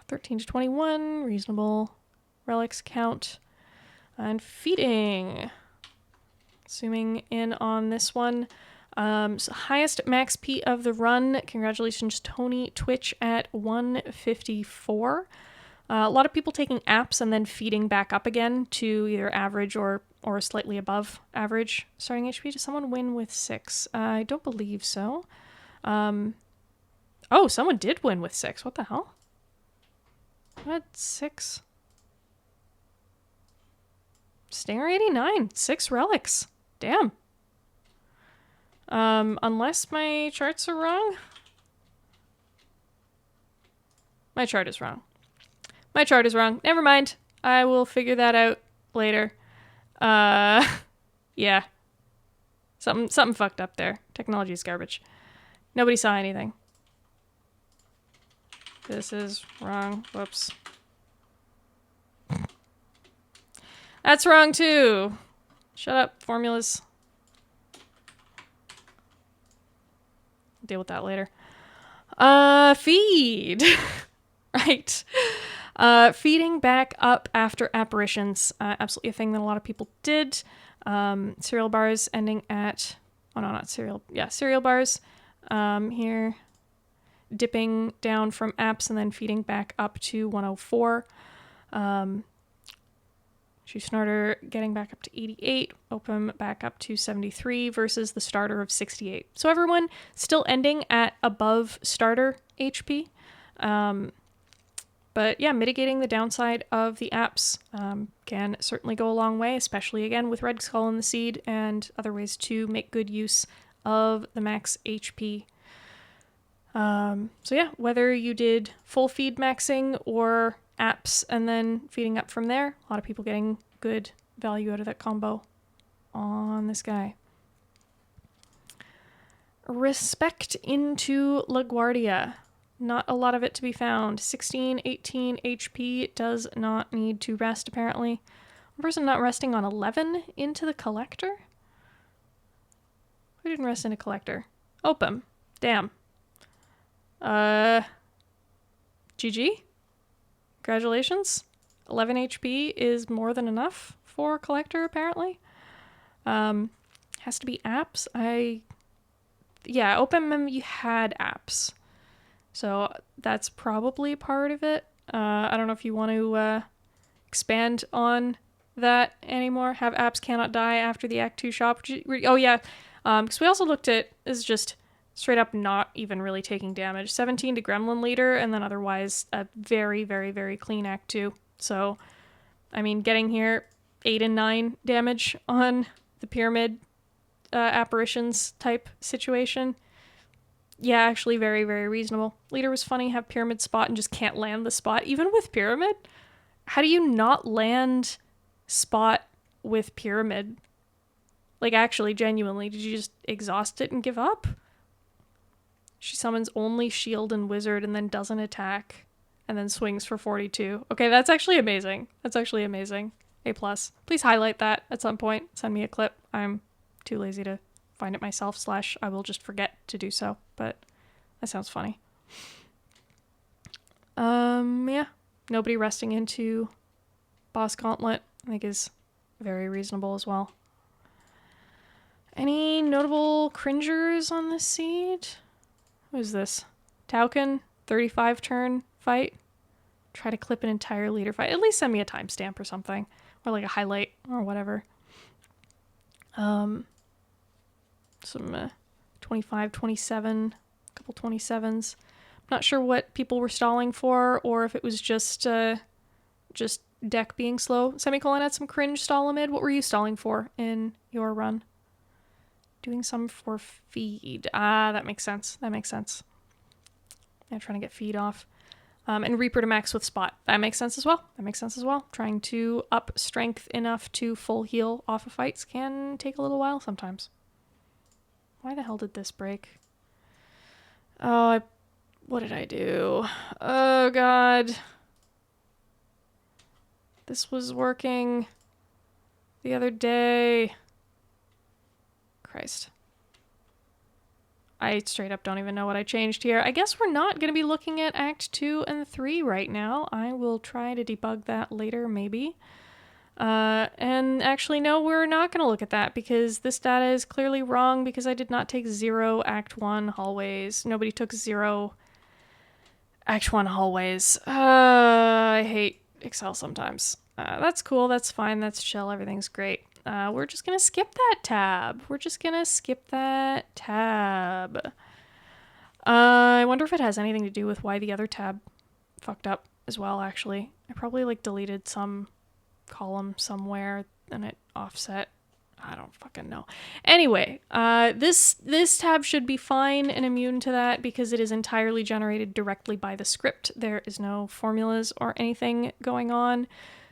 13 to 21, reasonable. Relics count. And feeding. Zooming in on this one. So highest max P of the run. Congratulations, Tony Twitch at 154. A lot of people taking apps and then feeding back up again to either average or slightly above average starting HP. Does someone win with 6? I don't believe so. Oh, someone did win with 6. What the hell? What? 6? Stinger 89. 6 relics. Damn. Unless my charts are wrong. My chart is wrong. My chart is wrong. Never mind. I will figure that out later. Yeah. Something fucked up there. Technology is garbage. Nobody saw anything. This is wrong. Whoops. That's wrong too. Shut up, formulas. Deal with that later. Feed. Right. Feeding back up after apparitions. Absolutely a thing that a lot of people did. Cereal bars ending at... Oh, no, not cereal. Yeah, cereal bars. Here. Dipping down from apps and then feeding back up to 104. Shoe Starter getting back up to 88. Opum back up to 73 versus the starter of 68. So everyone still ending at above starter HP. But yeah, mitigating the downside of the apps can certainly go a long way, especially again with Red Skull in the seed and other ways to make good use of the max HP. So yeah, whether you did full feed maxing or apps and then feeding up from there, a lot of people getting good value out of that combo on this guy. Respect into LaGuardia. Not a lot of it to be found. 16, 18 HP does not need to rest, apparently. One person not resting on 11 into the Collector? Who didn't rest into Collector? Opum. Damn. GG. Congratulations. 11 HP is more than enough for Collector, apparently. Has to be apps. Yeah, Opum, you had apps. So that's probably part of it. I don't know if you want to expand on that anymore. Have apps cannot die after the Act 2 shop. Oh, yeah. Because we also looked at, is just straight up not even really taking damage. 17 to Gremlin Leader, and then otherwise a very, very, very clean Act 2. So, I mean, getting here 8 and 9 damage on the Pyramid apparitions type situation. Yeah, actually very, very reasonable. Leader was funny, have Pyramid spot and just can't land the spot. Even with Pyramid? How do you not land spot with Pyramid? Like, actually, genuinely, did you just exhaust it and give up? She summons only Shield and Wizard and then doesn't attack. And then swings for 42. Okay, that's actually amazing. That's actually amazing. A+. Please highlight that at some point. Send me a clip. I'm too lazy to find it myself, / I will just forget to do so, but that sounds funny. Yeah. Nobody resting into Boss Gauntlet, I think is very reasonable as well. Any notable cringers on this seed? Who is this? Tauken, 35 turn fight. Try to clip an entire leader fight. At least send me a timestamp or something, or like a highlight or whatever. Some 25, 27, a couple 27s. I'm not sure what people were stalling for, or if it was just deck being slow. Semicolon had some cringe stall amid. What were you stalling for in your run? Doing some for feed. Ah, that makes sense. That makes sense. Yeah, trying to get feed off. And Reaper to max with spot. That makes sense as well. That makes sense as well. Trying to up strength enough to full heal off of fights can take a little while sometimes. Why the hell did this break? Oh, what did I do? Oh, God. This was working the other day. Christ. I straight up don't even know what I changed here. I guess we're not going to be looking at Act 2 and 3 right now. I will try to debug that later, maybe. And actually, no, we're not going to look at that because this data is clearly wrong because I did not take 0 Act 1 hallways. Nobody took 0 Act 1 hallways. I hate Excel sometimes. That's cool, that's fine, that's chill, everything's great. We're just gonna skip that tab. I wonder if it has anything to do with why the other tab fucked up as well, actually. I probably like deleted some column somewhere and it offset. I don't fucking know. Anyway, this tab should be fine and immune to that because it is entirely generated directly by the script. There is no formulas or anything going on.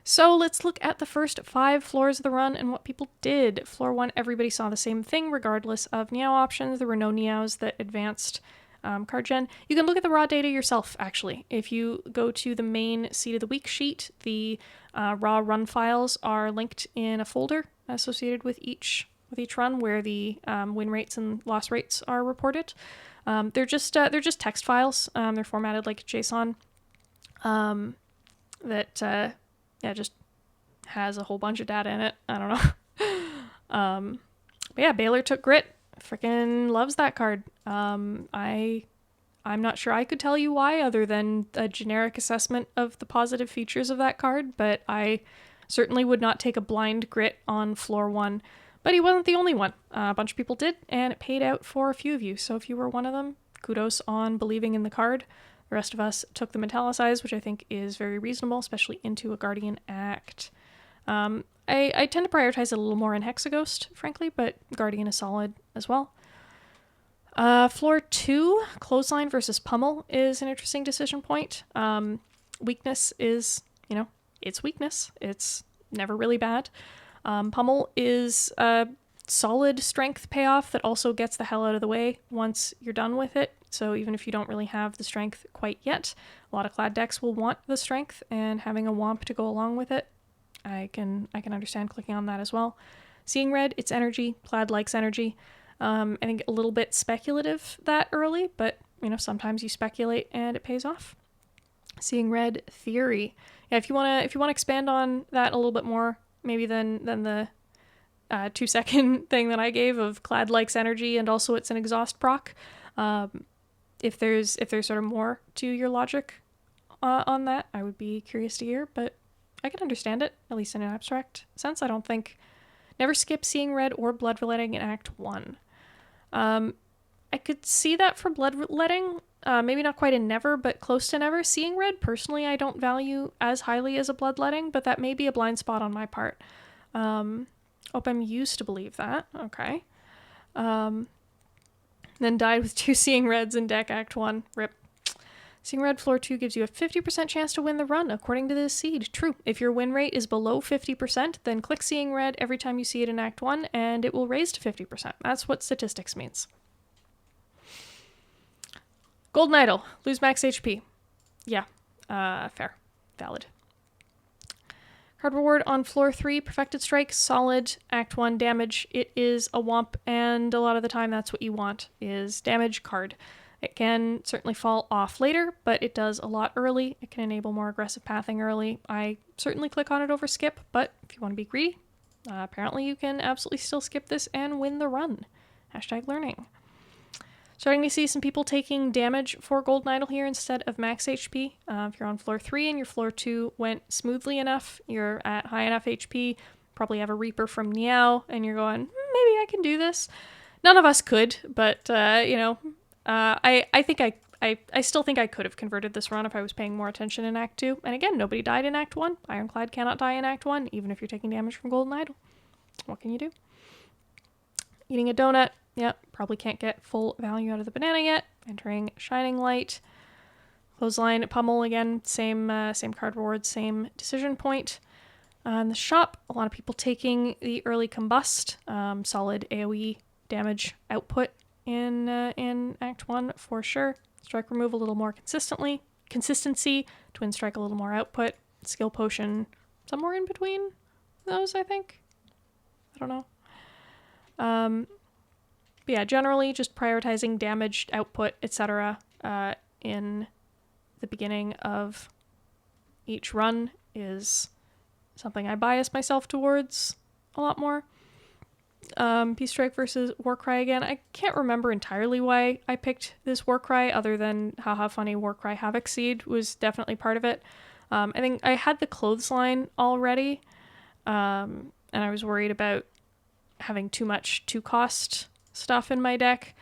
So let's look at the first 5 floors of the run and what people did. Floor 1, everybody saw the same thing regardless of Niao options. There were no Niaos that advanced card gen. You can look at the raw data yourself, actually. If you go to the main Seed of the Week sheet, the raw run files are linked in a folder associated with each run where the win rates and loss rates are reported. They're just text files. They're formatted like JSON. Just has a whole bunch of data in it. I don't know. But yeah, Baylor took grit. Freaking loves that card. I'm not sure I could tell you why other than a generic assessment of the positive features of that card, but I certainly would not take a blind grit on floor 1. But he wasn't the only one. A bunch of people did, and it paid out for a few of you. So if you were one of them, kudos on believing in the card. The rest of us took the Metallicize, which I think is very reasonable, especially into a Guardian Act. I tend to prioritize it a little more in Hexaghost, frankly, but Guardian is solid as well. Floor 2, Clothesline versus Pummel is an interesting decision point. Weakness is, it's weakness. It's never really bad. Pummel is a solid strength payoff that also gets the hell out of the way once you're done with it. So even if you don't really have the strength quite yet, a lot of Clad decks will want the strength, and having a Womp to go along with it, I can understand clicking on that as well. Seeing Red, it's energy. Clad likes energy. I think a little bit speculative that early, but sometimes you speculate and it pays off. Seeing Red, Theory. Yeah, if you wanna expand on that a little bit more, maybe than the 2-second thing that I gave of Clad likes energy and also it's an exhaust proc. If there's sort of more to your logic on that, I would be curious to hear, but I can understand it, at least in an abstract sense. I don't think... Never skip Seeing Red or Bloodletting in Act 1. I could see that for Bloodletting, maybe not quite in Never, but close to Never. Seeing Red, personally, I don't value as highly as a Bloodletting, but that may be a blind spot on my part. I'm used to believe that. Okay. Then died with 2 Seeing Reds in deck Act 1. Rip. Seeing Red floor 2 gives you a 50% chance to win the run, according to this seed. True. If your win rate is below 50%, then click Seeing Red every time you see it in Act 1, and it will raise to 50%. That's what statistics means. Golden Idol. Lose max HP. Yeah. Fair. Valid. Card reward on floor 3, Perfected Strike, solid, Act 1 damage. It is a Womp, and a lot of the time that's what you want, is damage card. It can certainly fall off later, but it does a lot early. It can enable more aggressive pathing early. I certainly click on it over skip, but if you want to be greedy, apparently you can absolutely still skip this and win the run. #learning. Starting to see some people taking damage for Golden Idol here instead of max HP. If you're on floor 3 and your floor 2 went smoothly enough, you're at high enough HP, probably have a Reaper from Niao, and you're going, maybe I can do this. None of us could, but, I still think I could have converted this run if I was paying more attention in Act 2. And again, nobody died in Act 1. Ironclad cannot die in Act 1, even if you're taking damage from Golden Idol. What can you do? Eating a donut. Yep, probably can't get full value out of the banana yet. Entering Shining Light. Clothesline, Pummel again, same card reward, same decision point. In the shop, a lot of people taking the early Combust, solid AoE damage output in Act 1 for sure. Strike remove a little more consistency, twin strike a little more output, skill potion somewhere in between those, I think. I don't know. But yeah, generally just prioritizing damage output, etc. In the beginning of each run is something I bias myself towards a lot more. Peace Strike versus Warcry again. I can't remember entirely why I picked this Warcry, other than haha funny WARCRYHAVOC seed was definitely part of it. I think I had the clothesline already, and I was worried about having too much 2-cost stuff in my deck.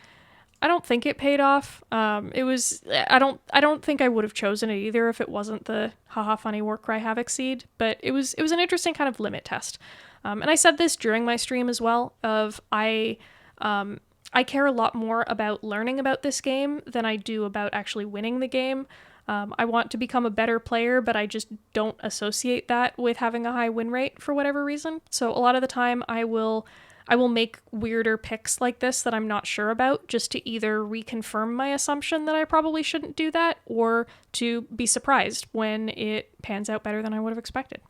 I don't think it paid off. I don't think I would have chosen it either if it wasn't the haha funny WARCRYHAVOC seed, but it was an interesting kind of limit test. And I said this during my stream as well, of I care a lot more about learning about this game than I do about actually winning the game. I want to become a better player, but I just don't associate that with having a high win rate for whatever reason. So a lot of the time I will make weirder picks like this that I'm not sure about, just to either reconfirm my assumption that I probably shouldn't do that, or to be surprised when it pans out better than I would have expected.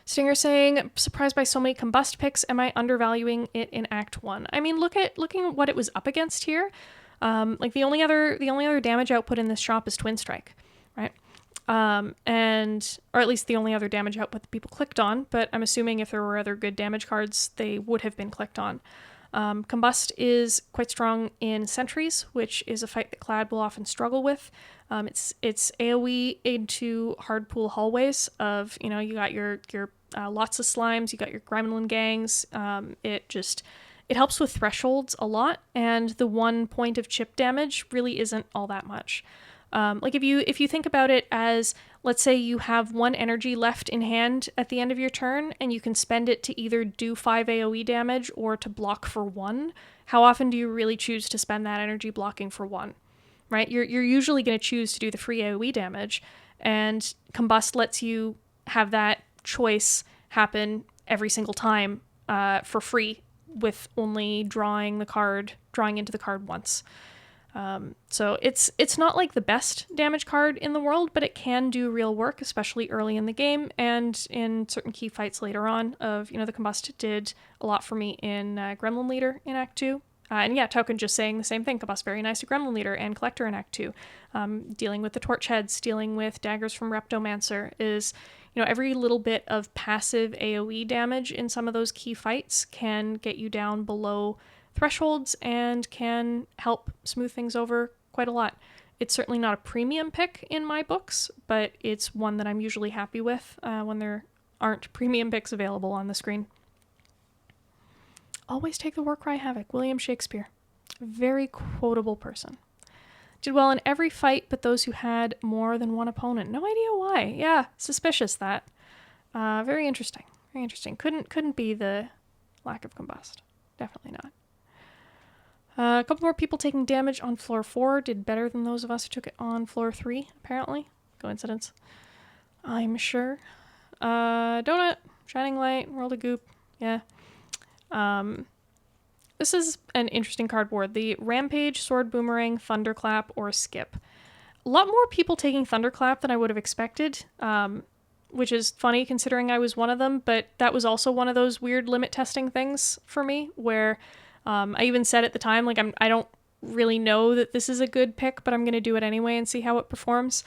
Stinger saying, surprised by so many combust picks, am I undervaluing it in Act 1? I mean, looking at what it was up against here, like the only other damage output in this shop is Twin Strike, right? Or at least the only other damage output that people clicked on, but I'm assuming if there were other good damage cards, they would have been clicked on. Combust is quite strong in Sentries, which is a fight that Clad will often struggle with. It's AoE into hard pool hallways of, you got your lots of slimes, you got your gremlin gangs. It helps with thresholds a lot, and the 1 point of chip damage really isn't all that much. Like if you think about it as, let's say you have 1 energy left in hand at the end of your turn, and you can spend it to either do 5 AoE damage or to block for 1. How often do you really choose to spend that energy blocking for 1? Right? You're usually going to choose to do the free AoE damage, and Combust lets you have that choice happen every single time for free, with only drawing into the card once. So it's not like the best damage card in the world, but it can do real work, especially early in the game and in certain key fights later on. The Combust did a lot for me in Gremlin Leader in Act 2. And yeah, Token just saying the same thing. Combust very nice to Gremlin Leader and Collector in Act 2. Dealing with the Torch Heads, dealing with daggers from Reptomancer is, every little bit of passive AoE damage in some of those key fights can get you down below thresholds and can help smooth things over quite a lot. It's certainly not a premium pick in my books, but it's one that I'm usually happy with when there aren't premium picks available on the screen. Always take the WARCRYHAVOC, William Shakespeare. Very quotable person. Did well in every fight, but those who had more than 1 opponent. No idea why. Yeah, suspicious that. Very interesting. Very interesting. Couldn't be the lack of Combust. Definitely not. A couple more people taking damage on floor 4 did better than those of us who took it on floor 3, apparently. Coincidence. I'm sure. Donut, Shining Light, World of Goop. Yeah. This is an interesting cardboard. The Rampage, Sword Boomerang, Thunderclap, or Skip. A lot more people taking Thunderclap than I would have expected, which is funny considering I was one of them, but that was also one of those weird limit testing things for me, where I even said at the time, like, I don't really know that this is a good pick, but I'm going to do it anyway and see how it performs.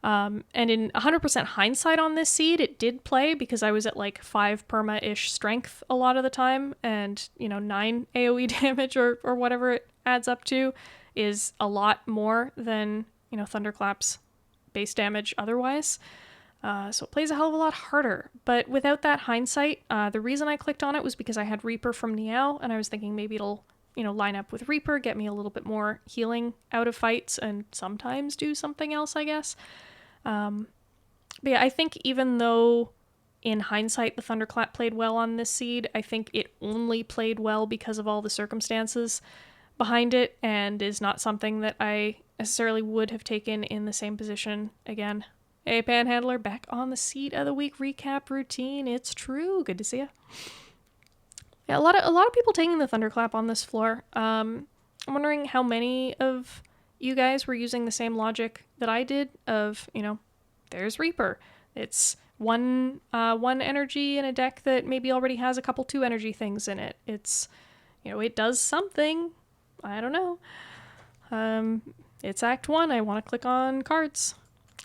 And in 100% hindsight on this seed, it did play because I was at like 5 perma-ish strength a lot of the time, and 9 AoE damage or whatever it adds up to is a lot more than Thunderclap's base damage otherwise. So it plays a hell of a lot harder. But without that hindsight, the reason I clicked on it was because I had Reaper from Niao, and I was thinking maybe it'll line up with Reaper, get me a little bit more healing out of fights, and sometimes do something else, I guess. But yeah, I think even though in hindsight the Thunderclap played well on this seed, I think it only played well because of all the circumstances behind it, and is not something that I necessarily would have taken in the same position again. Hey, Panhandler, back on the Seed of the Week recap routine. It's true. Good to see you. Yeah, a lot of people taking the Thunderclap on this floor. I'm wondering how many of you guys were using the same logic that I did of, there's Reaper. It's one energy in a deck that maybe already has a couple 2 energy things in it. It's, it does something. I don't know. It's Act 1. I want to click on cards.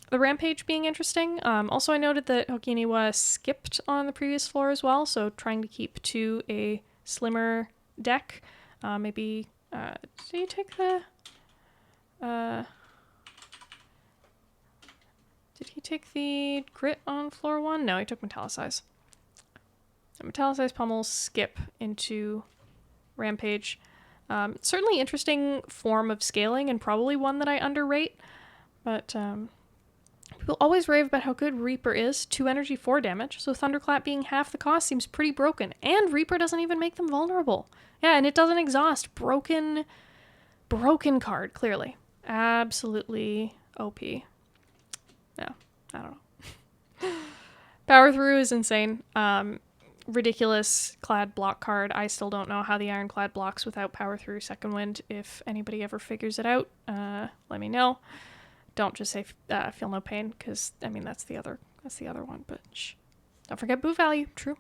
The Rampage being interesting. Also, I noted that Hokiniwa skipped on the previous floor as well, so trying to keep to a slimmer deck. Maybe, did he take the... did he take the grit on floor 1? No, he took Metallicize. So Metallicize Pummel, skip into Rampage. Certainly interesting form of scaling, and probably one that I underrate, but... people always rave about how good Reaper is. 2 energy, 4 damage. So Thunderclap being half the cost seems pretty broken. And Reaper doesn't even make them vulnerable. Yeah, and it doesn't exhaust. Broken card, clearly. Absolutely OP. Yeah, I don't know. Power Through is insane. Ridiculous Clad block card. I still don't know how the Ironclad blocks without Power Through Second Wind. If anybody ever figures it out, let me know. Don't just say feel no pain, because that's the other one. But shh. Don't forget boot value. True.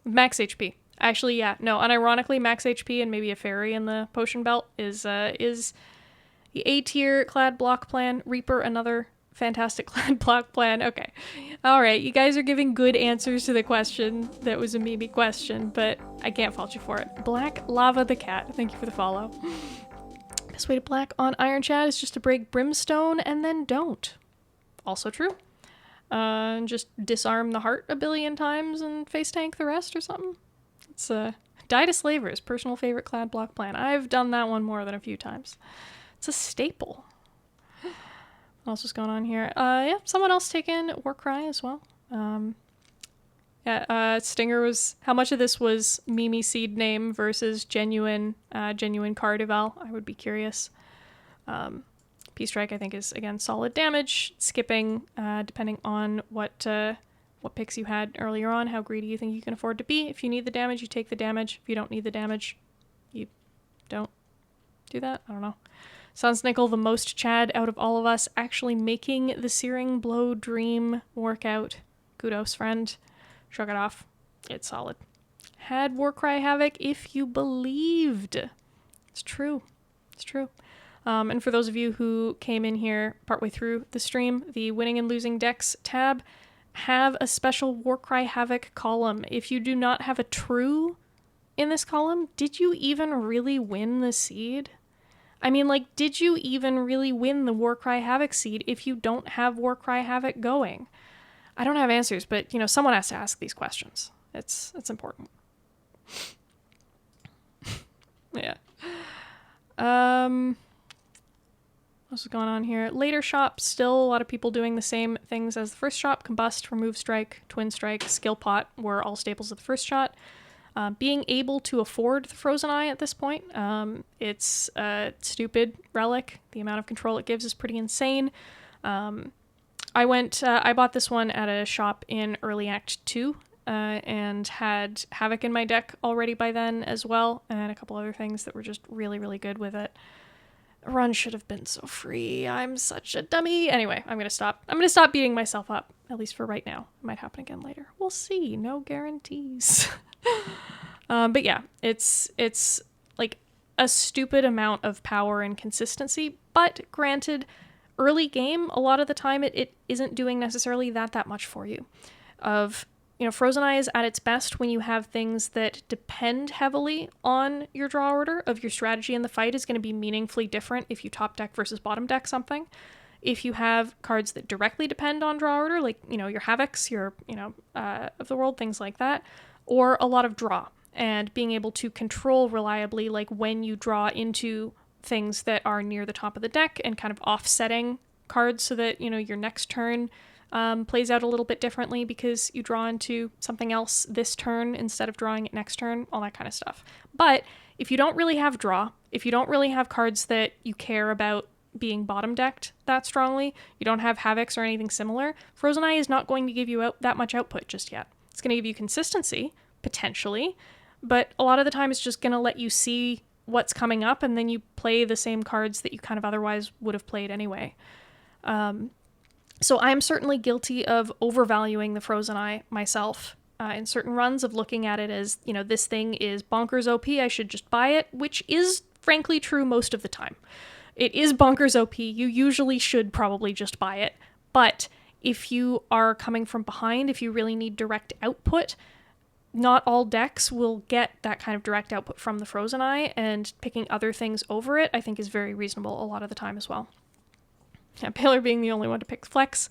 Max HP. Actually, yeah, no. Unironically, max HP and maybe a fairy in the potion belt is the A tier Clad block plan. Reaper, another fantastic Clad block plan. Okay, all right. You guys are giving good answers to the question that was a Mimi question, but I can't fault you for it. Black Lava the Cat. Thank you for the follow. Best way to black on Iron Chad is just to break Brimstone and then don't. Also true. Just disarm the heart a billion times and face tank the rest or something. It's Die to Slaver's personal favorite Clad block plan. I've done that one more than a few times. It's a staple. What else is going on here? Yeah, someone else taking Warcry as well. Stinger was... How much of this was Mimi seed name versus genuine Cardival? I would be curious. P-Strike, I think, is, again, solid damage. Skipping, depending on what picks you had earlier on, how greedy you think you can afford to be. If you need the damage, you take the damage. If you don't need the damage, you don't do that. I don't know. Sunsnickel, the most Chad out of all of us, actually making the Searing Blow Dream work out. Kudos, friend. Shrug it off. It's solid. Had Warcry Havoc if you believed. It's true. It's true. And for those of you who came in here partway through the stream, the winning and losing decks tab have a special Warcry Havoc column. If you do not have a true in this column, did you even really win the seed? Did you even really win the Warcry Havoc seed if you don't have Warcry Havoc going? I don't have answers, but, someone has to ask these questions. It's important. Yeah. What's going on here? Later shop, still a lot of people doing the same things as the first shop. Combust, Remove Strike, Twin Strike, Skill Pot were all staples of the first shot. Being able to afford the Frozen Eye at this point, it's a stupid relic. The amount of control it gives is pretty insane. I bought this one at a shop in early Act 2, and had Havoc in my deck already by then as well, and a couple other things that were just really, really good with it. The run should have been so free. I'm such a dummy. Anyway, I'm gonna stop beating myself up, at least for right now. It might happen again later. We'll see. No guarantees. But yeah, it's like a stupid amount of power and consistency, but granted, early game, a lot of the time it isn't doing necessarily that much for you. Frozen Eye is at its best when you have things that depend heavily on your draw order of your strategy in the fight is going to be meaningfully different if you top deck versus bottom deck something. If you have cards that directly depend on draw order, like, your Havocs, your, of the world, things like that, or a lot of draw, and being able to control reliably, like, when you draw into things that are near the top of the deck and kind of offsetting cards so that, your next turn plays out a little bit differently because you draw into something else this turn instead of drawing it next turn, all that kind of stuff. But if you don't really have draw, if you don't really have cards that you care about being bottom decked that strongly, you don't have Havocs or anything similar, Frozen Eye is not going to give you that much output just yet. It's going to give you consistency, potentially, but a lot of the time it's just going to let you see what's coming up, and then you play the same cards that you kind of otherwise would have played anyway. So I'm certainly guilty of overvaluing the Frozen Eye myself in certain runs, of looking at it as, this thing is bonkers OP, I should just buy it, which is frankly true most of the time. It is bonkers OP, you usually should probably just buy it, but if you are coming from behind, if you really need direct output, not all decks will get that kind of direct output from the Frozen Eye, and picking other things over it I think is very reasonable a lot of the time as well. Yeah, Baylor being the only one to pick Flex,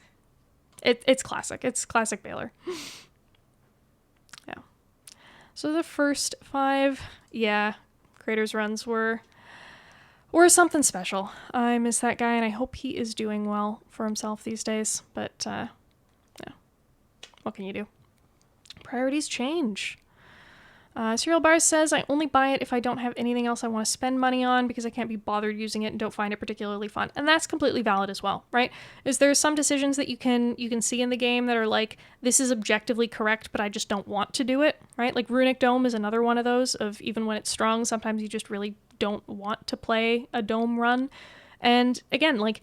it's classic. It's classic Baylor. Yeah. So the first 5, Creators runs were something special. I miss that guy, and I hope he is doing well for himself these days. But, what can you do? Priorities change. Serial Bars says, I only buy it if I don't have anything else I want to spend money on because I can't be bothered using it and don't find it particularly fun. And that's completely valid as well, right? There's some decisions that you can see in the game that are like, this is objectively correct, but I just don't want to do it, right? Like Runic Dome is another one of those, of even when it's strong, sometimes you just really don't want to play a Dome run. And again, like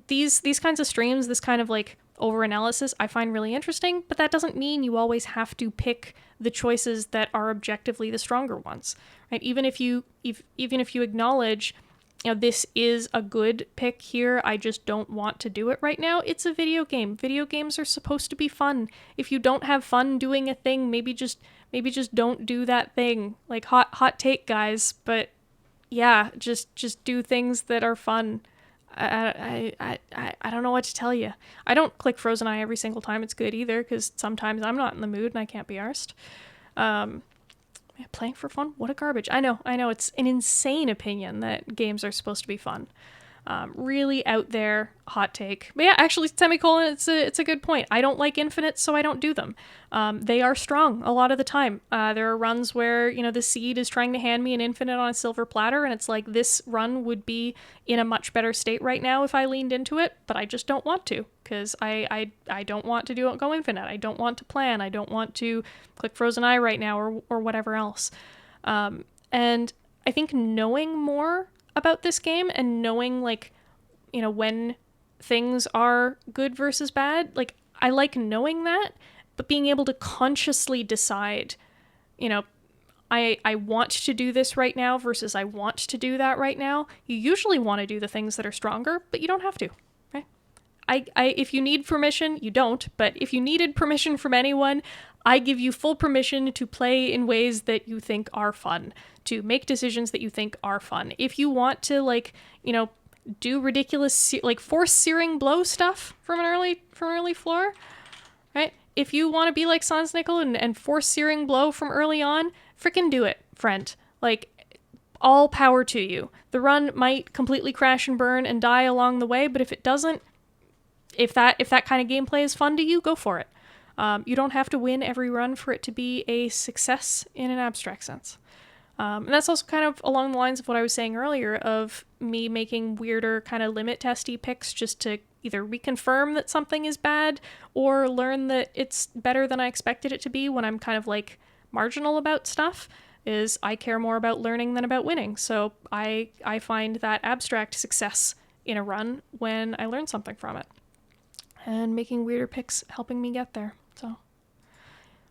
these kinds of streams, this kind of like over-analysis I find really interesting, but that doesn't mean you always have to pick the choices that are objectively the stronger ones, right? Even if you acknowledge, this is a good pick here, I just don't want to do it right now. It's a video game. Video games are supposed to be fun. If you don't have fun doing a thing, maybe just don't do that thing. Like hot take, guys, but yeah, just do things that are fun. I don't know what to tell you. I don't click Frozen Eye every single time it's good either, because sometimes I'm not in the mood and I can't be arsed. Playing for fun? What a garbage. I know. It's an insane opinion that games are supposed to be fun. Really out there hot take. But yeah, actually, semicolon, it's a good point. I don't like infinites, so I don't do them. They are strong a lot of the time. There are runs where, the seed is trying to hand me an infinite on a silver platter, and it's like, this run would be in a much better state right now if I leaned into it, but I just don't want to, because I don't want to go infinite. I don't want to plan. I don't want to click Frozen Eye right now, or whatever else. And I think knowing more about this game and knowing, like, when things are good versus bad, like, I like knowing that, but being able to consciously decide, I want to do this right now versus I want to do that right now. You usually want to do the things that are stronger, but you don't have to, right? If you need permission, you don't, but if you needed permission from anyone, I give you full permission to play in ways that you think are fun, to make decisions that you think are fun. If you want to, like, do ridiculous, like, force searing blow stuff from an early floor, right? If you want to be like Sans Nickel and force searing blow from early on, frickin' do it, friend. Like, all power to you. The run might completely crash and burn and die along the way, but if it doesn't, if that kind of gameplay is fun to you, go for it. You don't have to win every run for it to be a success in an abstract sense. And that's also kind of along the lines of what I was saying earlier, of me making weirder kind of limit testy picks just to either reconfirm that something is bad or learn that it's better than I expected it to be when I'm kind of like marginal about stuff. Is I care more about learning than about winning. So I find that abstract success in a run when I learn something from it. And making weirder picks helping me get there. So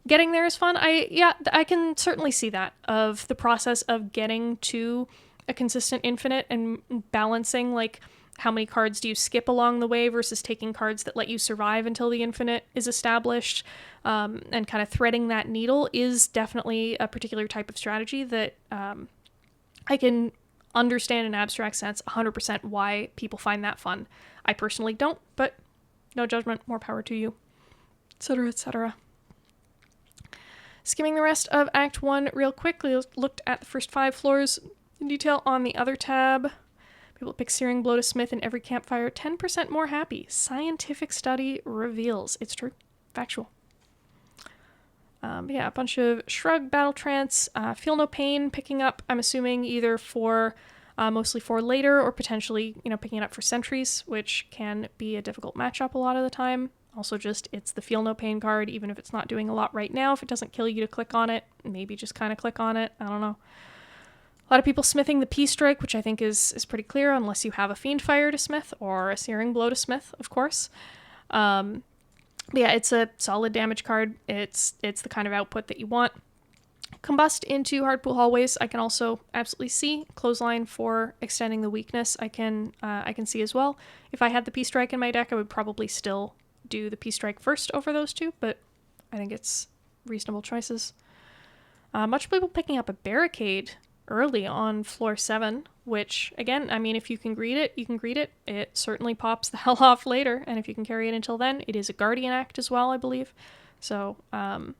getting there is fun. I can certainly see that, of the process of getting to a consistent infinite and balancing, like, how many cards do you skip along the way versus taking cards that let you survive until the infinite is established, and kind of threading that needle is definitely a particular type of strategy that I can understand in abstract sense 100% why people find that fun. I personally don't, but no judgment, more power to you, etc., etc. Skimming the rest of Act 1 real quickly, looked at the first 5 floors in detail on the other tab. People pick Searing Blow to Smith in every campfire, 10% more happy. Scientific study reveals. It's true. Factual. But yeah, a bunch of Shrug, Battle Trance, Feel No Pain, picking up, I'm assuming, either for, mostly for later, or potentially, picking it up for sentries, which can be a difficult matchup a lot of the time. Also just, it's the Feel No Pain card, even if it's not doing a lot right now. If it doesn't kill you to click on it, maybe just kind of click on it. I don't know. A lot of people smithing the P-Strike, which I think is pretty clear, unless you have a Fiend Fire to smith or a Searing Blow to smith, of course. But yeah, it's a solid damage card. It's the kind of output that you want. Combust into Hardpool Hallways, I can also absolutely see. Clothesline for extending the weakness, I can see as well. If I had the P-Strike in my deck, I would probably still do the P-Strike first over those two, but I think it's reasonable choices. Much people picking up a Barricade early on floor 7, which, again, I mean, if you can greet it, you can greet it. It certainly pops the hell off later, and if you can carry it until then, it is a Guardian Act as well, I believe. So, you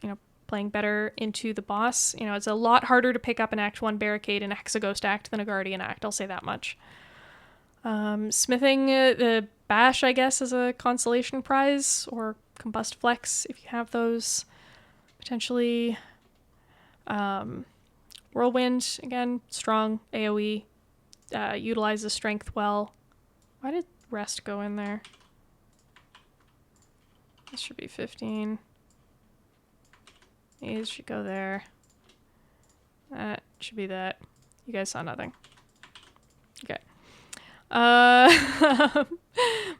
know, playing better into the boss. You know, it's a lot harder to pick up an Act 1 Barricade in a Hexaghost Act than a Guardian Act, I'll say that much. Smithing the Bash, I guess, as a consolation prize, or Combust Flex, if you have those. Potentially, Whirlwind, again, strong AoE, utilizes strength well. Why did Rest go in there? This should be 15. These should go there. That should be that. You guys saw nothing. Okay.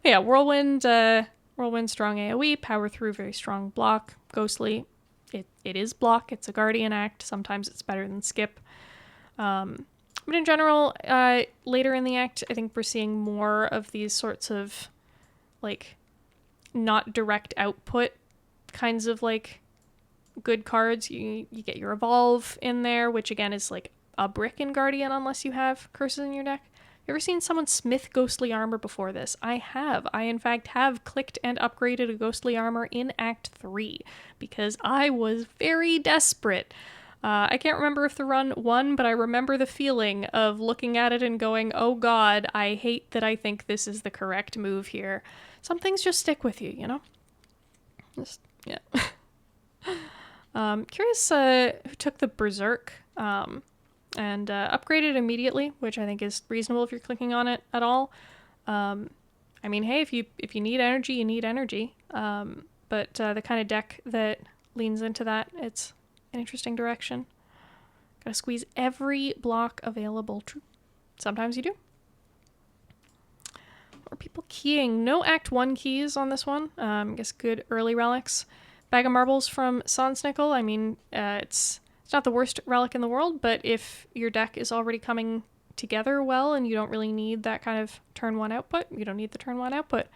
Yeah, Whirlwind, Whirlwind, strong AoE, Power Through, very strong block, Ghostly. It is block, it's a Guardian Act, sometimes it's better than Skip. But in general, later in the act, I think we're seeing more of these sorts of, like, not direct output kinds of, like, good cards. You get your Evolve in there, which again is like a brick in Guardian unless you have curses in your deck. You ever seen someone smith Ghostly Armor before this? I have. I, in fact, have clicked and upgraded a Ghostly Armor in Act 3 because I was very desperate. I can't remember if the run won, but I remember the feeling of looking at it and going, oh god, I hate that I think this is the correct move here. Some things just stick with you, you know? Just, yeah. Curious who took the Berserk, and upgraded immediately, which I think is reasonable if you're clicking on it at all. I mean, hey, if you need energy, you need energy. But the kind of deck that leans into that, it's an interesting direction. Gotta squeeze every block available. True. Sometimes you do. Or people keying. No Act 1 keys on this one. I guess good early relics. Bag of Marbles from Sonsnickel. I mean, it's not the worst relic in the world, but if your deck is already coming together well and you don't really need that kind of turn 1 output, you don't need the turn 1 output.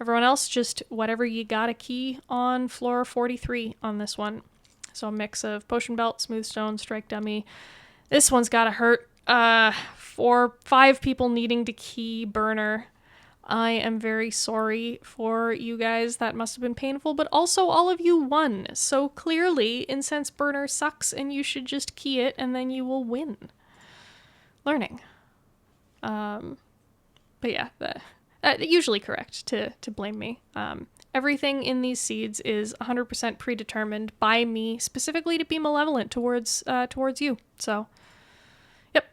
Everyone else, just whatever you got a key on floor 43 on this one. So a mix of Potion Belt, Smooth Stone, Strike Dummy. This one's gotta hurt. 5 people needing to key Burner. I am very sorry for you guys. That must have been painful, but also all of you won. So clearly, Incense Burner sucks and you should just key it and then you will win. Learning. But yeah, usually correct to blame me. Everything in these seeds is 100% predetermined by me, specifically to be malevolent towards you. So, yep.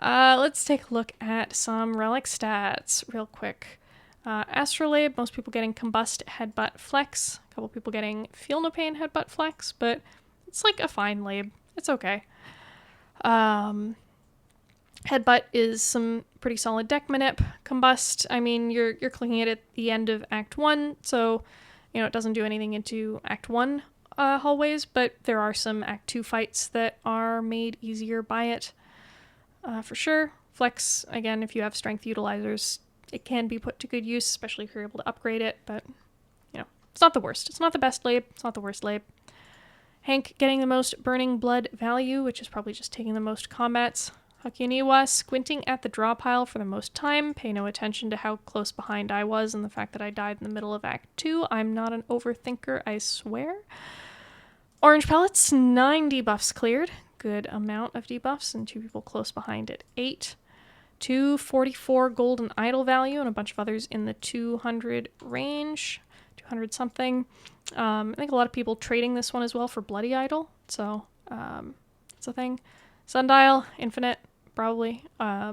Let's take a look at some relic stats real quick. Astrolabe, most people getting Combust, Headbutt, Flex. A couple people getting Feel No Pain, Headbutt, Flex, but it's like a fine lab. It's okay. Headbutt is some pretty solid deck manip. Combust, I mean, you're clicking it at the end of Act 1, so, you know, it doesn't do anything into Act 1 hallways, but there are some Act 2 fights that are made easier by it. For sure. Flex, again, if you have strength utilizers, it can be put to good use, especially if you're able to upgrade it, but, you know, it's not the worst. It's not the best lab. It's not the worst lab. Hank getting the most Burning Blood value, which is probably just taking the most combats. Hakuniwa squinting at the draw pile for the most time. Pay no attention to how close behind I was and the fact that I died in the middle of Act 2. I'm not an overthinker, I swear. Orange pellets, 9 debuffs cleared. Good amount of debuffs, and 2 people close behind at 8. 244 golden idol value, and a bunch of others in the 200 range. 200 something. I think a lot of people trading this one as well for Bloody Idol, so it's a thing. Sundial, infinite, probably. I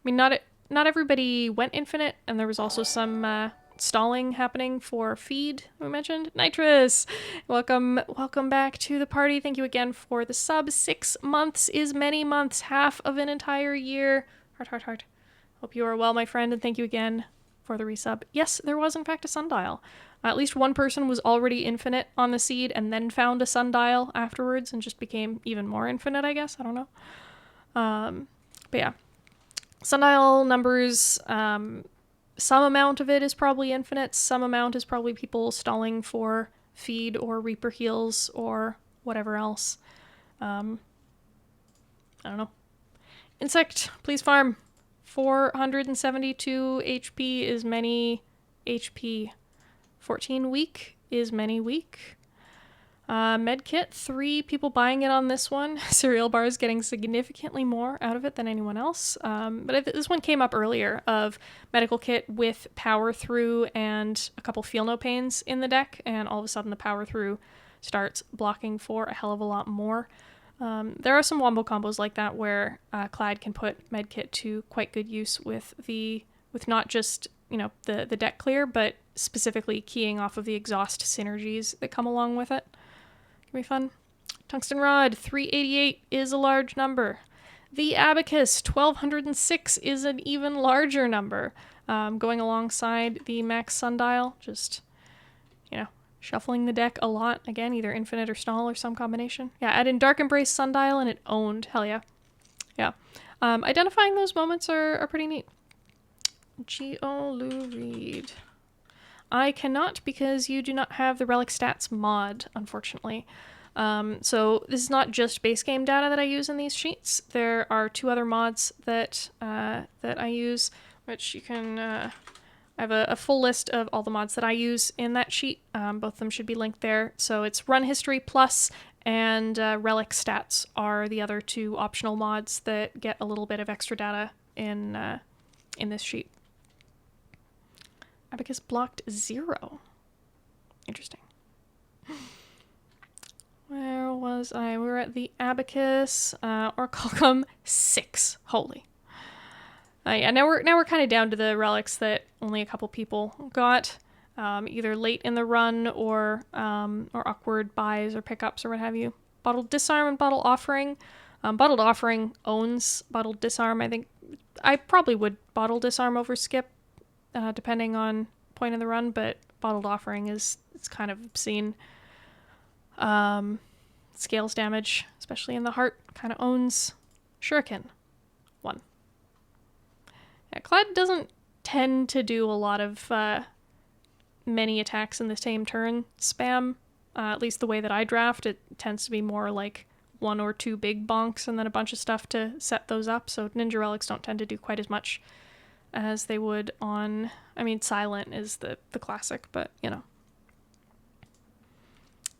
mean, not not everybody went infinite, and there was also some stalling happening for feed, we mentioned. Nitrous! Welcome back to the party. Thank you again for the sub. 6 months is many months, half of an entire year. Heart. Hope you are well, my friend, and thank you again for the resub. Yes, there was in fact a sundial. At least one person was already infinite on the seed and then found a sundial afterwards and just became even more infinite, I guess. I don't know. But yeah. Sundial numbers, some amount of it is probably infinite. Some amount is probably people stalling for feed or Reaper heals or whatever else. I don't know. Insect, please farm. 472 HP is many HP. 14 week is many week. Medkit, 3 people buying it on this one. Cereal bar is getting significantly more out of it than anyone else. But this one came up earlier of medical kit with power through and a couple feel no pains in the deck, and all of a sudden the power through starts blocking for a hell of a lot more. There are some wombo combos like that where Clyde can put medkit to quite good use with not just, you know, the deck clear, but specifically keying off of the exhaust synergies that come along with it. Can be fun. Tungsten rod, 388 is a large number. The abacus, 1206 is an even larger number. Going alongside the max sundial, just, you know, shuffling the deck a lot. Again, either infinite or stall or some combination. Yeah, add in Dark Embrace sundial and it owned. Hell yeah. Yeah. Identifying those moments are pretty neat. Geolurid. I cannot because you do not have the Relic Stats mod, unfortunately. So this is not just base game data that I use in these sheets. There are 2 other mods that I use, which you can... I have a full list of all the mods that I use in that sheet. Both of them should be linked there. So it's Run History Plus and Relic Stats are the other 2 optional mods that get a little bit of extra data in this sheet. Abacus blocked 0. Interesting. Where was I? We were at the Abacus. Orichalcum 6. Holy. Yeah, now we're kind of down to the relics that only a couple people got, either late in the run or awkward buys or pickups or what have you. Bottled Disarm and Bottled Offering. Bottled Offering owns Bottled Disarm. I think I probably would Bottled Disarm over Skip, depending on point in the run, but Bottled Offering it's kind of obscene. Scales damage, especially in the heart, kind of owns Shuriken 1. Yeah, Clyde doesn't tend to do a lot of many attacks in the same turn spam. At least the way that I draft, it tends to be more like 1 or 2 big bonks and then a bunch of stuff to set those up. So Ninja Relics don't tend to do quite as much as they would on... I mean, Silent is the classic, but, you know.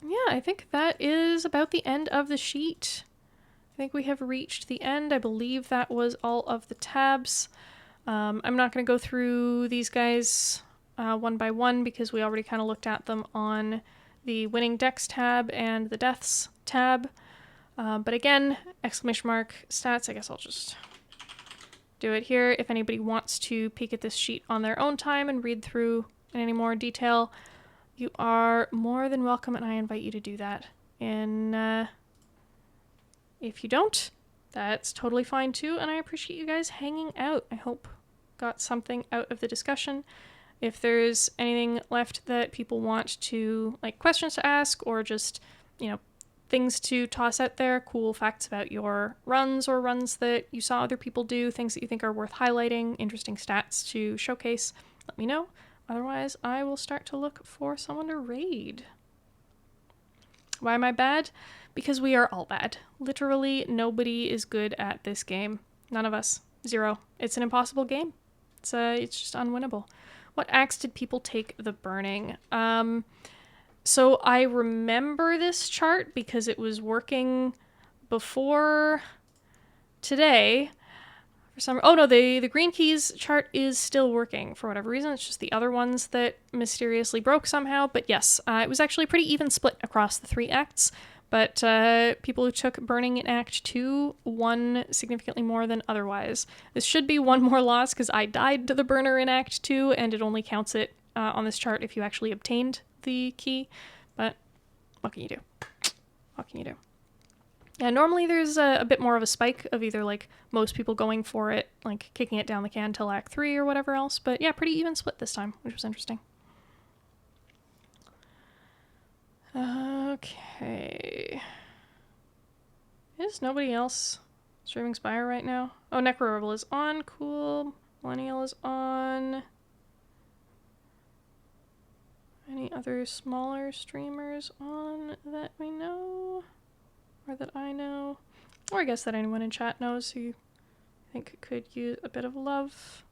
Yeah, I think that is about the end of the sheet. I think we have reached the end. I believe that was all of the tabs. I'm not going to go through these guys one by one because we already kind of looked at them on the Winning Decks tab and the Deaths tab. But again, exclamation mark stats, I guess I'll just do it here. If anybody wants to peek at this sheet on their own time and read through in any more detail, you are more than welcome, and I invite you to do that. And if you don't, that's totally fine too, and I appreciate you guys hanging out. I hope got something out of the discussion. If there's anything left that people want to, like, questions to ask or just, you know, things to toss out there, cool facts about your runs or runs that you saw other people do, things that you think are worth highlighting, interesting stats to showcase, let me know. Otherwise, I will start to look for someone to raid. Why am I bad? Because we are all bad. Literally, nobody is good at this game. None of us. 0. It's an impossible game. It's just unwinnable. What axe did people take the burning? So I remember this chart because it was working before today. For some, oh no, the green keys chart is still working for whatever reason. It's just the other ones that mysteriously broke somehow. But yes, it was actually a pretty even split across the 3 acts. But people who took burning in Act 2 won significantly more than otherwise. This should be one more loss because I died to the burner in Act 2, and it only counts it on this chart if you actually obtained the key. But what can you do? What can you do? Yeah, normally there's a bit more of a spike of either like most people going for it, like kicking it down the can till Act 3 or whatever else. But yeah, pretty even split this time, which was interesting. Okay. Is nobody else streaming Spire right now? Oh, Necro is on. Cool. Millennial is on. Any other smaller streamers on that we know? Or that I know? Or I guess that anyone in chat knows who I think could use a bit of love.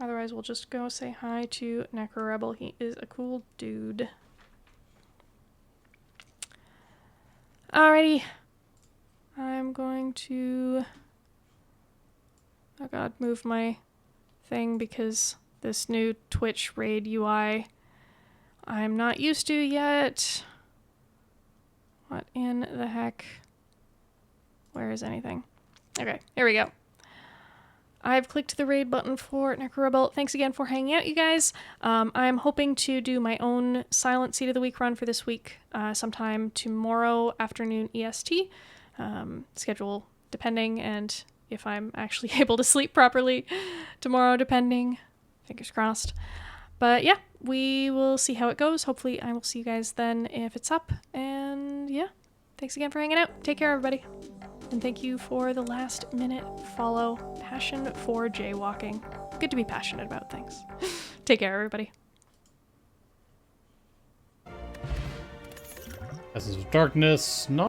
Otherwise, we'll just go say hi to Necro. He is a cool dude. Alrighty. I'm going to, oh god, move my thing because this new Twitch raid UI I'm not used to yet. What in the heck? Where is anything? Okay, here we go. I've clicked the raid button for Necro. Thanks again for hanging out, you guys. I'm hoping to do my own Silent Seed of the Week run for this week sometime tomorrow afternoon EST. Schedule depending, and if I'm actually able to sleep properly tomorrow depending. Fingers crossed. But yeah, we will see how it goes. Hopefully I will see you guys then if it's up. And yeah, thanks again for hanging out. Take care, everybody. And thank you for the last minute follow. Passion for jaywalking. Good to be passionate about things. Take care, everybody. Essence of Darkness, not